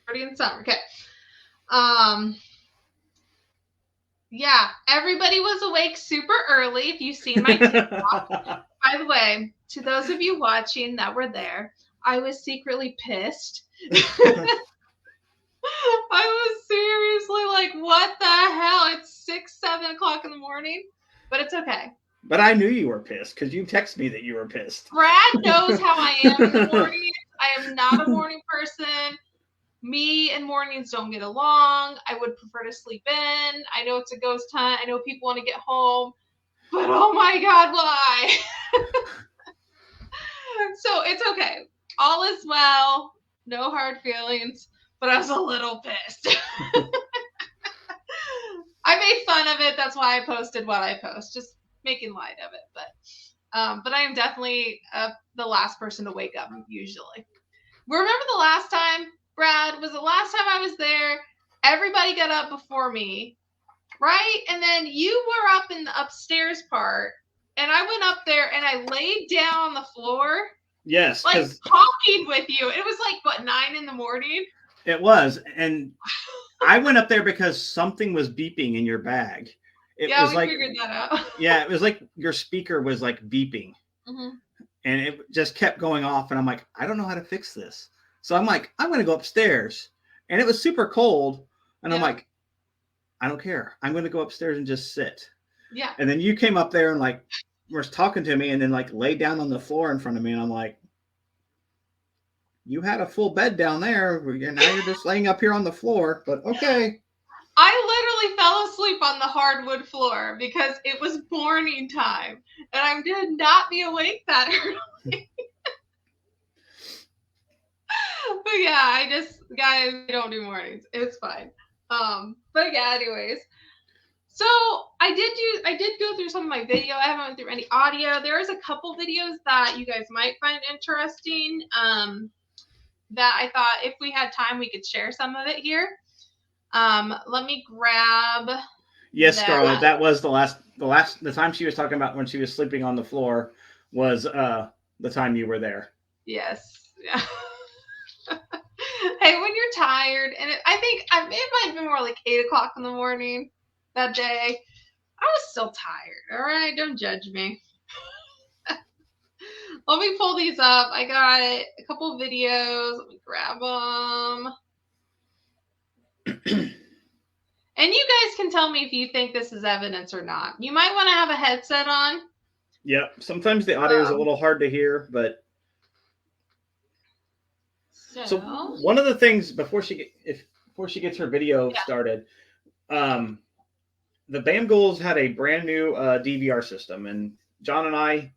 Speaker 2: Liberty and Summer. Okay. Yeah, everybody was awake super early. If you've seen my TikTok. By the way, to those of you watching that were there, I was secretly pissed. I was seriously like, what the hell? It's 6, 7 o'clock in the morning, but it's okay.
Speaker 1: But I knew you were pissed because you texted me that you were pissed.
Speaker 2: Brad knows how I am in the morning. I am not a morning person. Me and mornings don't get along. I would prefer to sleep in. I know it's a ghost hunt. I know people want to get home, but oh my God, why? So it's okay. All is well. No hard feelings, but I was a little pissed. I made fun of it. That's why I posted what I post, just making light of it. But I am definitely the last person to wake up usually. Remember the last time, Brad? Was the last time I was there? Everybody got up before me, right? And then you were up in the upstairs part, and I went up there and I laid down on the floor.
Speaker 1: Yes,
Speaker 2: like talking with you. It was like what, 9 in the morning?
Speaker 1: It was, and I went up there because something was beeping in your bag.
Speaker 2: We figured that out.
Speaker 1: Yeah, it was like your speaker was like beeping, and it just kept going off. And I'm like, I don't know how to fix this. So I'm like, I'm going to go upstairs, and it was super cold. And I'm like, I don't care. I'm going to go upstairs and just sit.
Speaker 2: Yeah.
Speaker 1: And then you came up there and like was talking to me, and then like laid down on the floor in front of me, and I'm like, you had a full bed down there. Now you're just laying up here on the floor, but okay.
Speaker 2: I literally fell asleep on the hardwood floor because it was morning time, and I did not be awake that early. But yeah, guys, I don't do mornings. It's fine. But yeah, anyways. So I did go through some of my video. I haven't went through any audio. There is a couple videos that you guys might find interesting. That I thought if we had time we could share some of it here. Let me grab.
Speaker 1: Yes, Scarlett, that was the time she was talking about when she was sleeping on the floor was the time you were there.
Speaker 2: Yes. Yeah. Hey, when you're tired, and I think it might have been more like 8 o'clock in the morning that day. I was still tired. All right, don't judge me. Let me pull these up. I got a couple videos. Let me grab them. And you guys can tell me if you think this is evidence or not. You might want to have a headset on.
Speaker 1: Yep. Sometimes the audio is a little hard to hear, but so one of the things before she gets her video started, the Bam Ghouls had a brand new DVR system, and John and I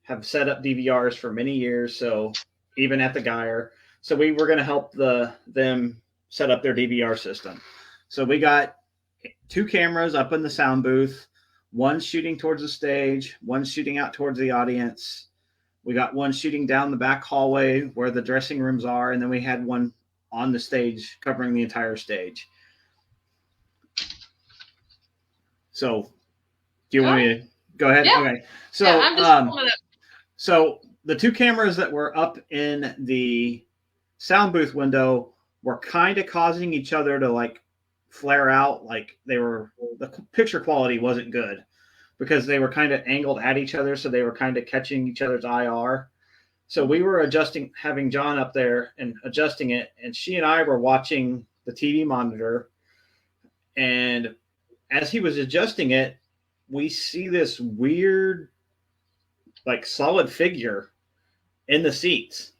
Speaker 1: have set up DVRs for many years. So even at the Geyer, so we were going to help them set up their DVR system. So we got 2 cameras up in the sound booth, one shooting towards the stage, one shooting out towards the audience. We got one shooting down the back hallway where the dressing rooms are, and then we had one on the stage covering the entire stage. So do you want me to Go ahead.
Speaker 2: Yeah.
Speaker 1: Okay. So,
Speaker 2: Yeah, I'm just pulling it up.
Speaker 1: so the two cameras that were up in the sound booth window were kind of causing each other to like flare out. Like the picture quality wasn't good because they were kind of angled at each other. So they were kind of catching each other's IR. So we were having John up there and adjusting it. And she and I were watching the TV monitor. And as he was adjusting it, we see this weird, like solid figure in the seats.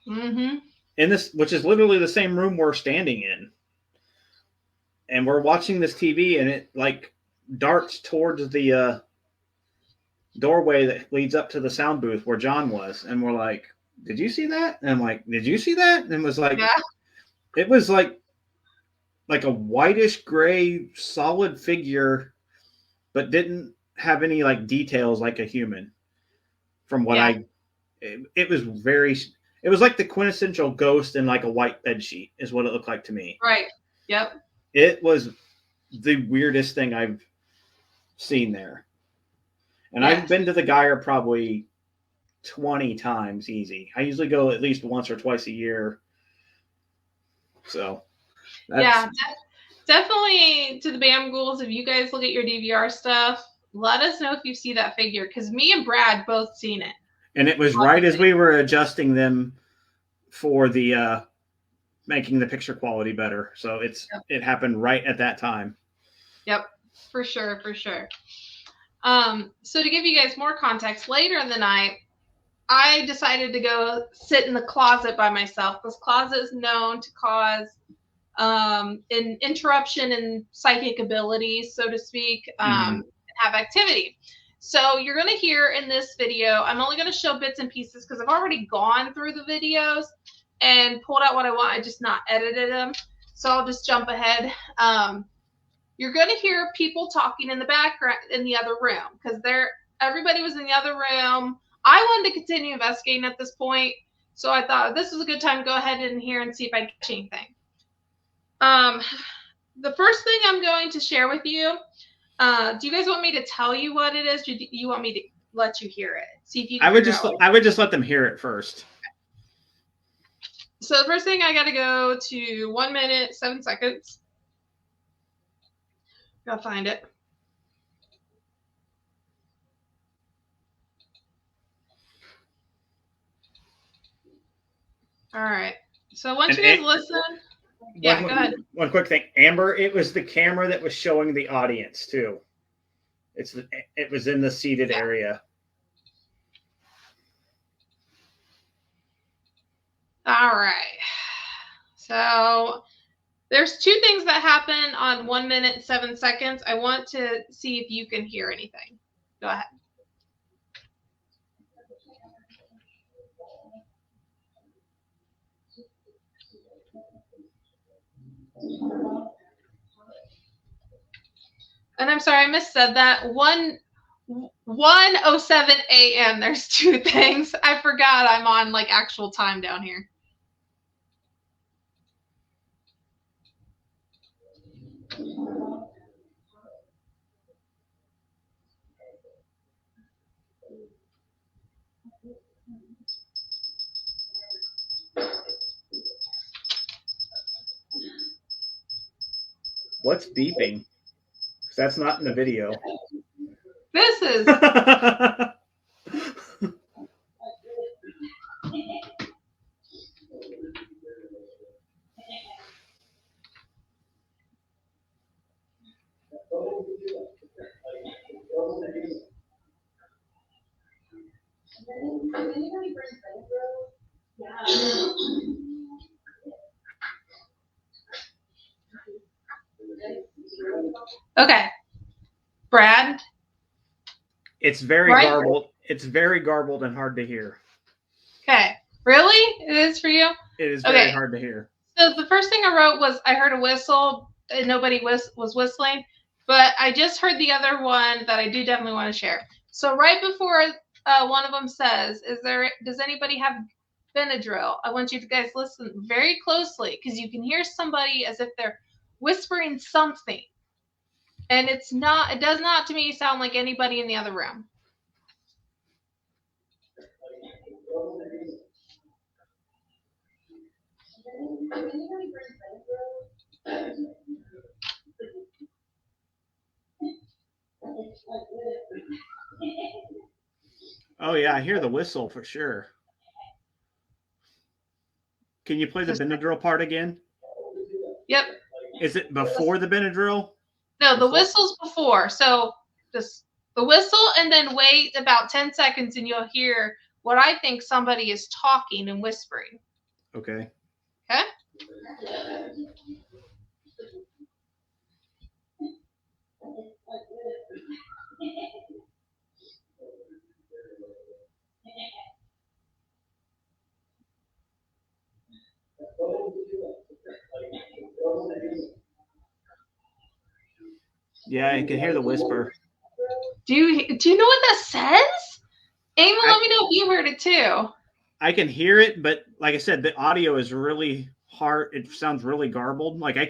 Speaker 2: Mm-hmm.
Speaker 1: In this, which is literally the same room we're standing in. And we're watching this TV and it like darts towards the doorway that leads up to the sound booth where John was. And we're like, did you see that? And I'm like, did you see that? And it was like,
Speaker 2: Yeah.
Speaker 1: it was like a whitish gray solid figure, but didn't have any like details like a human. From what it was it was like the quintessential ghost in like a white bed sheet is what it looked like to me.
Speaker 2: Right. Yep.
Speaker 1: It was the weirdest thing I've seen there. And
Speaker 2: Yes.
Speaker 1: I've been to the Geyer probably 20 times easy. I usually go at least once or twice a year. So
Speaker 2: yeah, definitely to the Bam Ghouls, if you guys look at your DVR stuff, let us know if you see that figure, because me and Brad both seen it.
Speaker 1: And it was right as we were adjusting them for the making the picture quality better. So it happened right at that time.
Speaker 2: Yep, for sure, for sure. So to give you guys more context, later in the night, I decided to go sit in the closet by myself. This closet is known to cause an interruption in psychic abilities, so to speak, and have activity. So you're going to hear in this video, I'm only going to show bits and pieces because I've already gone through the videos and pulled out what I want. I just not edited them. So I'll just jump ahead. You're going to hear people talking in the background in the other room because everybody was in the other room. I wanted to continue investigating at this point, so I thought this was a good time to go ahead in here and see if I catch anything. The first thing I'm going to share with you, do you guys want me to tell you what it is? Or do you want me to let you hear it? See if you can
Speaker 1: I would just let them hear it first.
Speaker 2: So the first thing, I got to go to 1 minute, 7 seconds. Gotta find it. All right. So once you guys listen, go ahead.
Speaker 1: One quick thing, Amber. It was the camera that was showing the audience too. It was in the seated area.
Speaker 2: All right. So there's two things that happen on 1 minute, 7 seconds. I want to see if you can hear anything. Go ahead. And I'm sorry, I missaid that. 1:07 a.m. There's two things. I forgot I'm on like actual time down here.
Speaker 1: What's beeping? That's not in the video.
Speaker 2: This is. Okay. Brad?
Speaker 1: It's very garbled. It's very garbled and hard to hear.
Speaker 2: Okay. Really? It is for you?
Speaker 1: It is very hard to hear.
Speaker 2: So the first thing I wrote was I heard a whistle and nobody was whistling, but I just heard the other one that I do definitely want to share. So right before one of them says, does anybody have Benadryl? I want you guys to listen very closely because you can hear somebody as if they're whispering something. And it does not to me sound like anybody in the other room.
Speaker 1: Oh yeah, I hear the whistle for sure. Can you play the Benadryl part again?
Speaker 2: Yep.
Speaker 1: Is it before the Benadryl?
Speaker 2: No, the whistle's before. So just the whistle, and then wait about 10 seconds and you'll hear what I think somebody is talking and whispering.
Speaker 1: Okay.
Speaker 2: Okay?
Speaker 1: Yeah, I can hear the whisper.
Speaker 2: Do you know what that says? Amy, let me know if you heard it too.
Speaker 1: I can hear it, but like I said, the audio is really hard. It sounds really garbled. Like I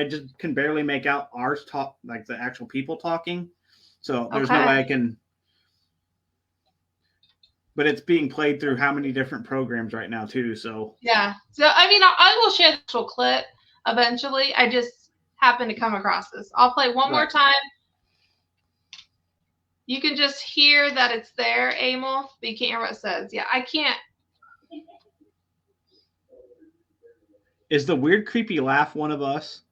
Speaker 1: just can barely make out ours talk, like the actual people talking. So there's no way I can. But it's being played through how many different programs right now too. So
Speaker 2: yeah. So I mean, I will share the actual clip eventually. I just happened to come across this. I'll play one more time. You can just hear that it's there, Emil, but you can't hear what it says. Yeah, I can't.
Speaker 1: Is the weird, creepy laugh one of us?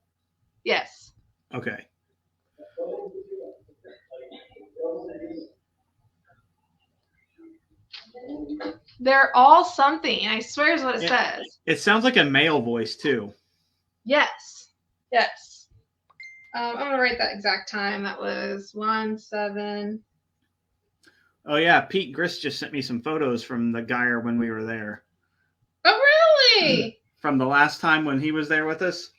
Speaker 2: Yes.
Speaker 1: Okay.
Speaker 2: They're all something. I swear is what it says.
Speaker 1: It sounds like a male voice too.
Speaker 2: Yes. Yes. I'm going to write that exact time. That was 1-7.
Speaker 1: Oh, yeah. Pete Grist just sent me some photos from the Geyer when we were there.
Speaker 2: Oh, really?
Speaker 1: From the last time when he was there with us.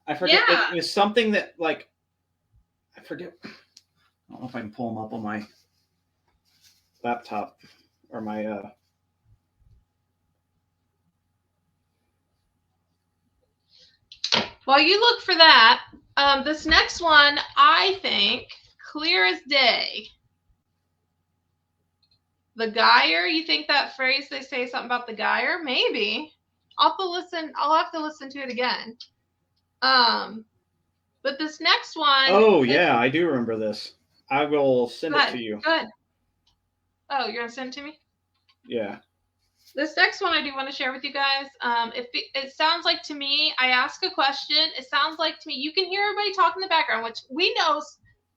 Speaker 1: I forget.
Speaker 2: Yeah.
Speaker 1: It was something that, like, I forget. I don't know if I can pull them up on my laptop or my.
Speaker 2: While you look for that, this next one, I think, clear as day. The Geyer, you think that phrase, they say something about the Geyer? Maybe. I'll have to listen to it again. But this next one.
Speaker 1: Oh, yeah, I do remember this. I will send it to you.
Speaker 2: Good. Oh, you're going to send it to me?
Speaker 1: Yeah.
Speaker 2: This next one I do want to share with you guys. It sounds like to me, I ask a question. It sounds like to me, you can hear everybody talk in the background, which we know,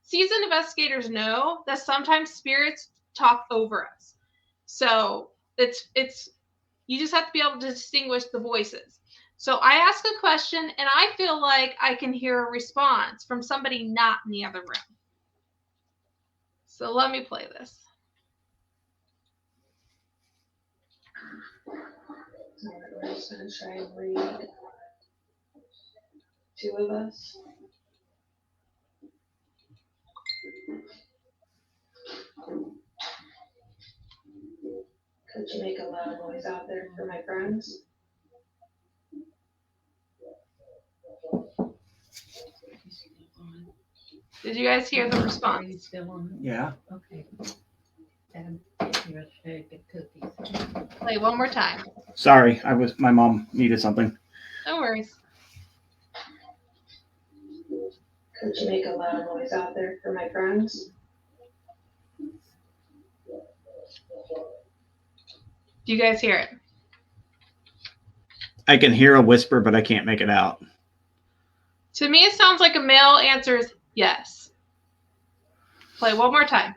Speaker 2: seasoned investigators know that sometimes spirits talk over us. So it's you just have to be able to distinguish the voices. So I ask a question and I feel like I can hear a response from somebody not in the other room. So let me play this. We're just going to try and read 2 of us. Could you make a loud noise out there for my friends? Did you guys hear the response?
Speaker 1: Yeah.
Speaker 4: Okay.
Speaker 2: Play one more time.
Speaker 1: Sorry, my mom needed something.
Speaker 2: No worries. Could you make a loud noise out there for my friends? Do you guys hear it?
Speaker 1: I can hear a whisper, but I can't make it out.
Speaker 2: To me, it sounds like a male answers yes. Play one more time.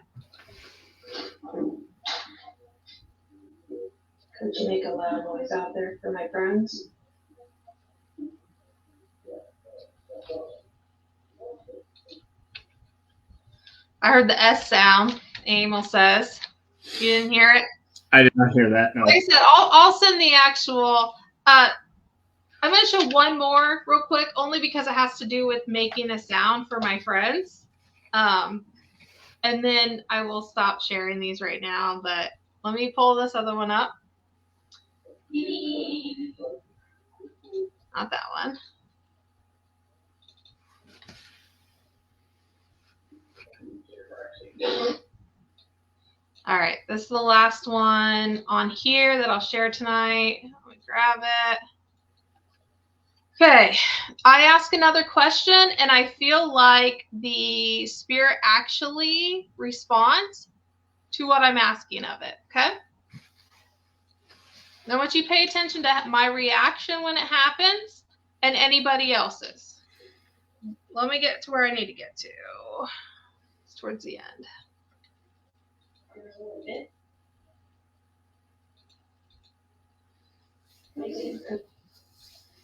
Speaker 2: Could you make a loud noise out there for my friends? I heard the S sound, Emil says. You didn't hear it?
Speaker 1: I did not hear that, no.
Speaker 2: Like I said, I'll send the actual. I'm going to show one more real quick, only because it has to do with making a sound for my friends. And then I will stop sharing these right now, but let me pull this other one up. Not that one. All right, this is the last one on here that I'll share tonight. Let me grab it. Okay, I ask another question, and I feel like the spirit actually responds to what I'm asking of it, okay? Now, I want you to pay attention to my reaction when it happens and anybody else's. Let me get to where I need to get to. It's towards the end.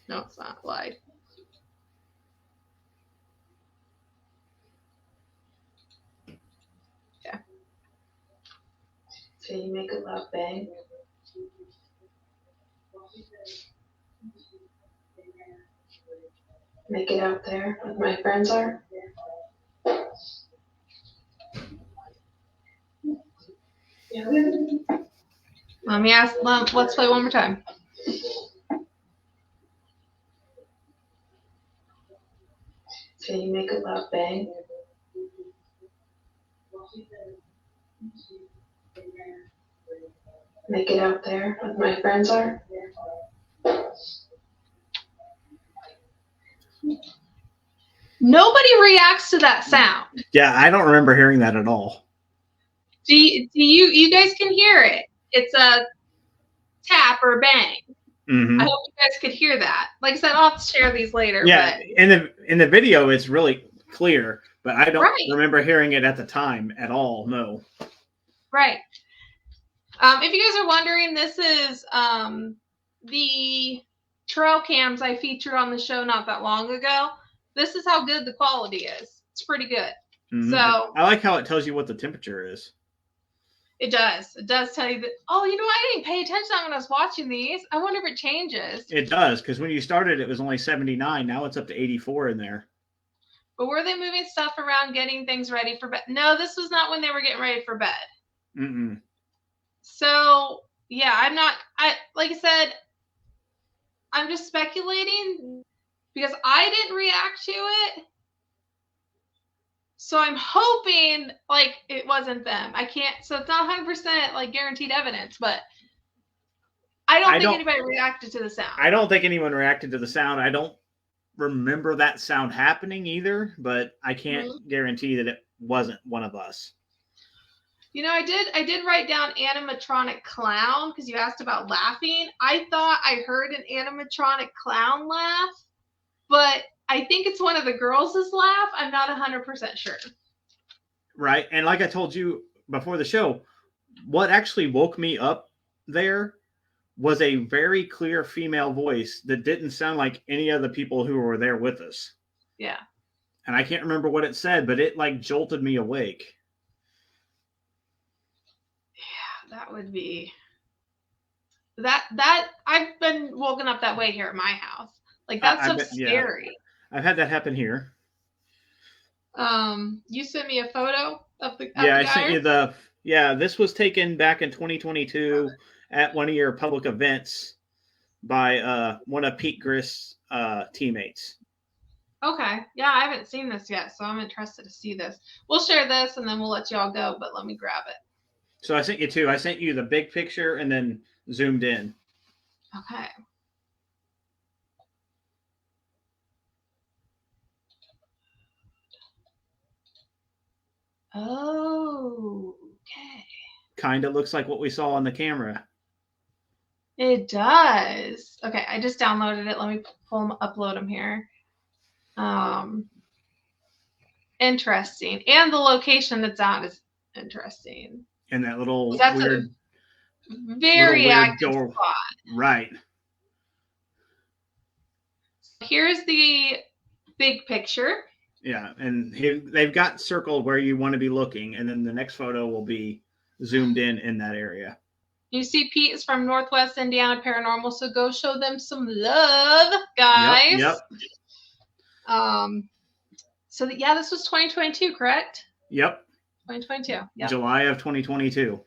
Speaker 2: No, it's not live. Okay.
Speaker 4: So you make a loud bang. Make it out there where my friends are. Yeah.
Speaker 2: Let me ask. Let's play one more time.
Speaker 4: So you make a loud bang. Make it out there where my friends are.
Speaker 2: Nobody reacts to that sound.
Speaker 1: Yeah, I don't remember hearing that at all.
Speaker 2: Do you guys can hear it? It's a tap or a bang.
Speaker 1: Mm-hmm.
Speaker 2: I hope you guys could hear that. Like I said, I'll have to share these later.
Speaker 1: Yeah,
Speaker 2: But
Speaker 1: in the video, it's really clear, but I don't
Speaker 2: Right.
Speaker 1: remember hearing it at the time at all. No.
Speaker 2: right. If you guys are wondering, this is the trail cams I featured on the show not that long ago. This is how good the quality is. It's pretty good.
Speaker 1: Mhm.
Speaker 2: So
Speaker 1: I like how it tells you what the temperature is.
Speaker 2: it does. It does tell you that. Oh, you know, I didn't pay attention to that when I was watching these. I wonder if it changes.
Speaker 1: It does, because when you started, it was only 79. Now it's up to 84 in there.
Speaker 2: But were they moving stuff around, getting things ready for bed? No, this was not when they were getting ready for bed.
Speaker 1: Mm-mm.
Speaker 2: So yeah, like I said, I'm just speculating because I didn't react to it. So I'm hoping like it wasn't them. I can't, so it's not 100% like guaranteed evidence, but I don't think anybody reacted to the sound.
Speaker 1: I don't think anyone reacted to the sound. I don't remember that sound happening either, but I can't guarantee that it wasn't one of us.
Speaker 2: You know, I did write down animatronic clown because you asked about laughing. I thought I heard an animatronic clown laugh, but I think it's one of the girls' laugh. I'm not 100% sure.
Speaker 1: Right. And like I told you before the show, what actually woke me up there was a very clear female voice that didn't sound like any of the people who were there with us.
Speaker 2: Yeah.
Speaker 1: And I can't remember what it said, but it like jolted me awake.
Speaker 2: Yeah, that would be that I've been woken up that way here at my house. Like that stuff's scary.
Speaker 1: Yeah. I've had that happen here.
Speaker 2: You sent me a photo of the
Speaker 1: I sent you this was taken back in 2022 at one of your public events by one of Pete Grist's teammates.
Speaker 2: Okay. Yeah, I haven't seen this yet, so I'm interested to see this. We'll share this and then we'll let y'all go, but let me grab it.
Speaker 1: So I sent you two. I sent you the big picture and then zoomed in.
Speaker 2: Okay. Oh, okay.
Speaker 1: Kind of looks like what we saw on the camera.
Speaker 2: It does. Okay, I just downloaded it. Let me upload them here. Interesting. And the location that's out is interesting.
Speaker 1: And that little
Speaker 2: weird, very active
Speaker 1: door.
Speaker 2: spot.
Speaker 1: Right.
Speaker 2: Here's the big picture.
Speaker 1: Yeah, and they've got circled where you want to be looking, and then the next photo will be zoomed in that area.
Speaker 2: You see Pete is from Northwest Indiana Paranormal, so go show them some love, guys.
Speaker 1: Yep.
Speaker 2: So this was 2022, correct?
Speaker 1: Yep.
Speaker 2: 2022. Yep.
Speaker 1: July of 2022.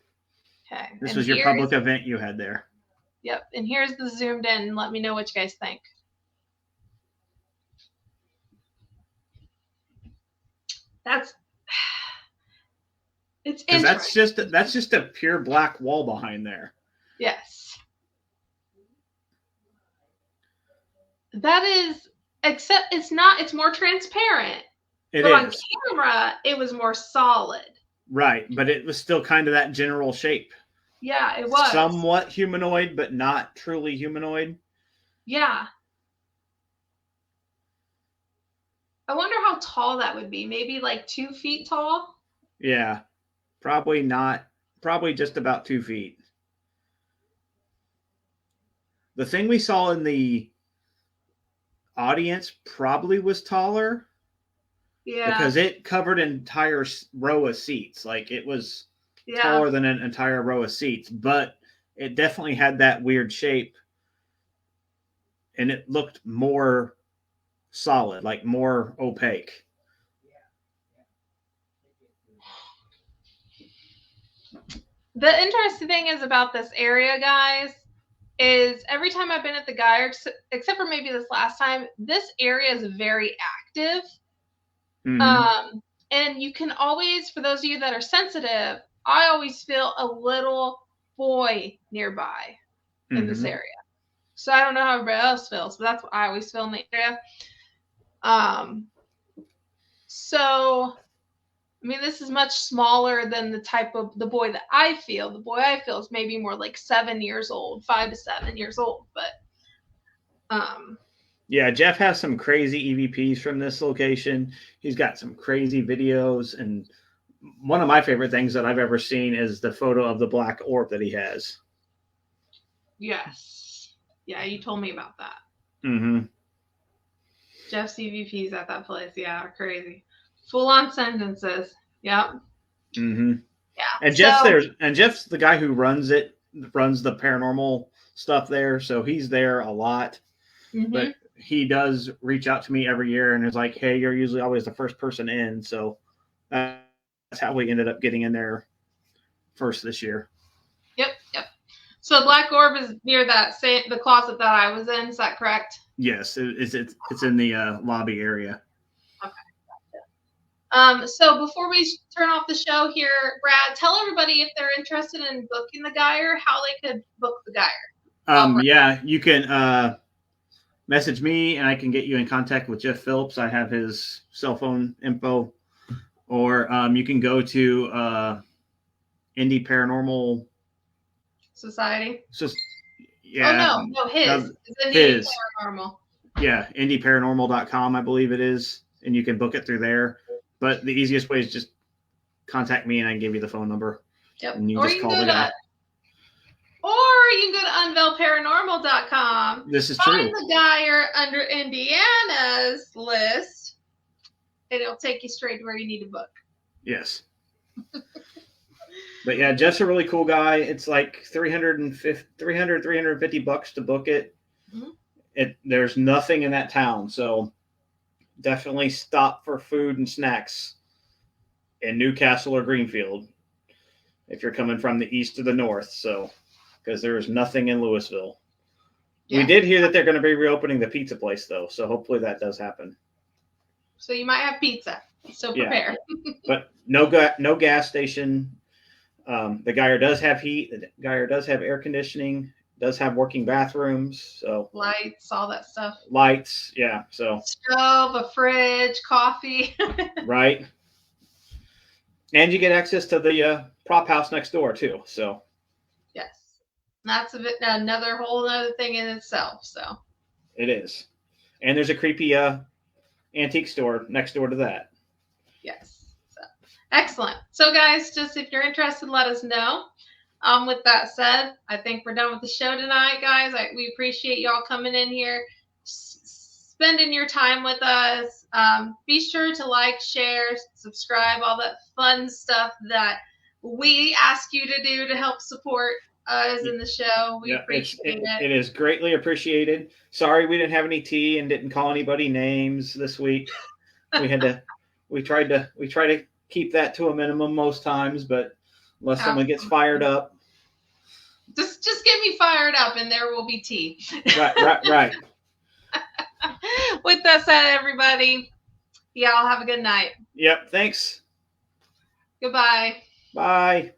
Speaker 2: Okay.
Speaker 1: This was your public event you had there.
Speaker 2: Yep. And here's the zoomed in. Let me know what you guys think. It's
Speaker 1: Because
Speaker 2: interesting.
Speaker 1: that's just a pure black wall behind there.
Speaker 2: Yes. That is, except it's not, it's more transparent.
Speaker 1: It
Speaker 2: But on
Speaker 1: is.
Speaker 2: camera, it was more solid.
Speaker 1: Right, but it was still kind of that general shape.
Speaker 2: Yeah, it was.
Speaker 1: Somewhat humanoid, but not truly humanoid.
Speaker 2: Yeah. I wonder how tall that would be. Maybe like 2 feet tall?
Speaker 1: Yeah, probably not. Probably just about 2 feet. The thing we saw in the audience probably was taller
Speaker 2: Yeah.
Speaker 1: because it covered an entire row of seats. Like it was
Speaker 2: Yeah.
Speaker 1: taller than an entire row of seats, but it definitely had that weird shape and it looked more solid, like more opaque.
Speaker 2: The interesting thing is about this area, guys, is every time I've been at the Geyer, except for maybe this last time, this area is very active.
Speaker 1: Mm-hmm.
Speaker 2: And you can always, for those of you that are sensitive, I always feel a little boy nearby in this area. So I don't know how everybody else feels, but that's what I always feel in the area. So I mean, this is much smaller than the type of the boy that I feel. The boy I feel is maybe more like 7 years old, 5 to 7 years old. But
Speaker 1: yeah, Jeff has some crazy EVPs from this location. He's got some crazy videos, and one of my favorite things that I've ever seen is the photo of the black orb that he has.
Speaker 2: Yes, yeah, you told me about that.
Speaker 1: Mm-hmm.
Speaker 2: Jeff's EVPs at that place, yeah, are crazy. Full on sentences. Yep.
Speaker 1: Mm-hmm.
Speaker 2: Yeah.
Speaker 1: And Jeff's the guy who runs the paranormal stuff there, so he's there a lot.
Speaker 2: Mm-hmm.
Speaker 1: But he does reach out to me every year and is like, "Hey, you're usually always the first person in." So that's how we ended up getting in there first this year.
Speaker 2: Yep. So Black Orb is near the closet that I was in. Is that correct?
Speaker 1: Yes, it's in the lobby area.
Speaker 2: Okay. So before we turn off the show here, Brad, tell everybody if they're interested in booking the Geyer, how they could book the Geyer.
Speaker 1: Yeah, you can message me and I can get you in contact with Jeff Phillips. I have his cell phone info. Or you can go to Indie Paranormal
Speaker 2: Society.
Speaker 1: Yeah.
Speaker 2: Oh no, his. It's
Speaker 1: his.
Speaker 2: Paranormal.
Speaker 1: Yeah, indieparanormal.com, I believe it is, and you can book it through there. But the easiest way is just contact me and I can give you the phone number.
Speaker 2: Yep.
Speaker 1: And you just call the guy.
Speaker 2: Or you can go to unveilparanormal.com.
Speaker 1: This is true.
Speaker 2: Find the Geyer under Indiana's list, and it'll take you straight to where you need to book.
Speaker 1: Yes. But yeah, Jeff's a really cool guy. It's like $350 to book it. Mm-hmm. There's nothing in that town, so definitely stop for food and snacks in Newcastle or Greenfield if you're coming from the east or the north. So, because there's nothing in Louisville. Yeah. We did hear that they're going to be reopening the pizza place, though, so hopefully that does happen.
Speaker 2: So you might have pizza. So prepare.
Speaker 1: Yeah. But no gas station. The Geyer does have heat. The Geyer does have air conditioning. Does have working bathrooms. So
Speaker 2: lights, all that stuff.
Speaker 1: Lights, yeah. So
Speaker 2: stove, a fridge, coffee.
Speaker 1: Right. And you get access to the prop house next door too. So
Speaker 2: yes, that's another whole other thing in itself. So
Speaker 1: it is, and there's a creepy antique store next door to that.
Speaker 2: Yes. So, excellent. So guys, just if you're interested, let us know. With that said, I think we're done with the show tonight, guys. We appreciate y'all coming in here, spending your time with us. Be sure to like, share, subscribe, all that fun stuff that we ask you to do to help support us in the show. We appreciate it.
Speaker 1: It is greatly appreciated. Sorry we didn't have any tea and didn't call anybody names this week. We tried to keep that to a minimum most times, but unless someone gets fired up.
Speaker 2: Just get me fired up and there will be tea.
Speaker 1: Right.
Speaker 2: With that said, everybody, y'all have a good night.
Speaker 1: Yep, thanks.
Speaker 2: Goodbye.
Speaker 1: Bye.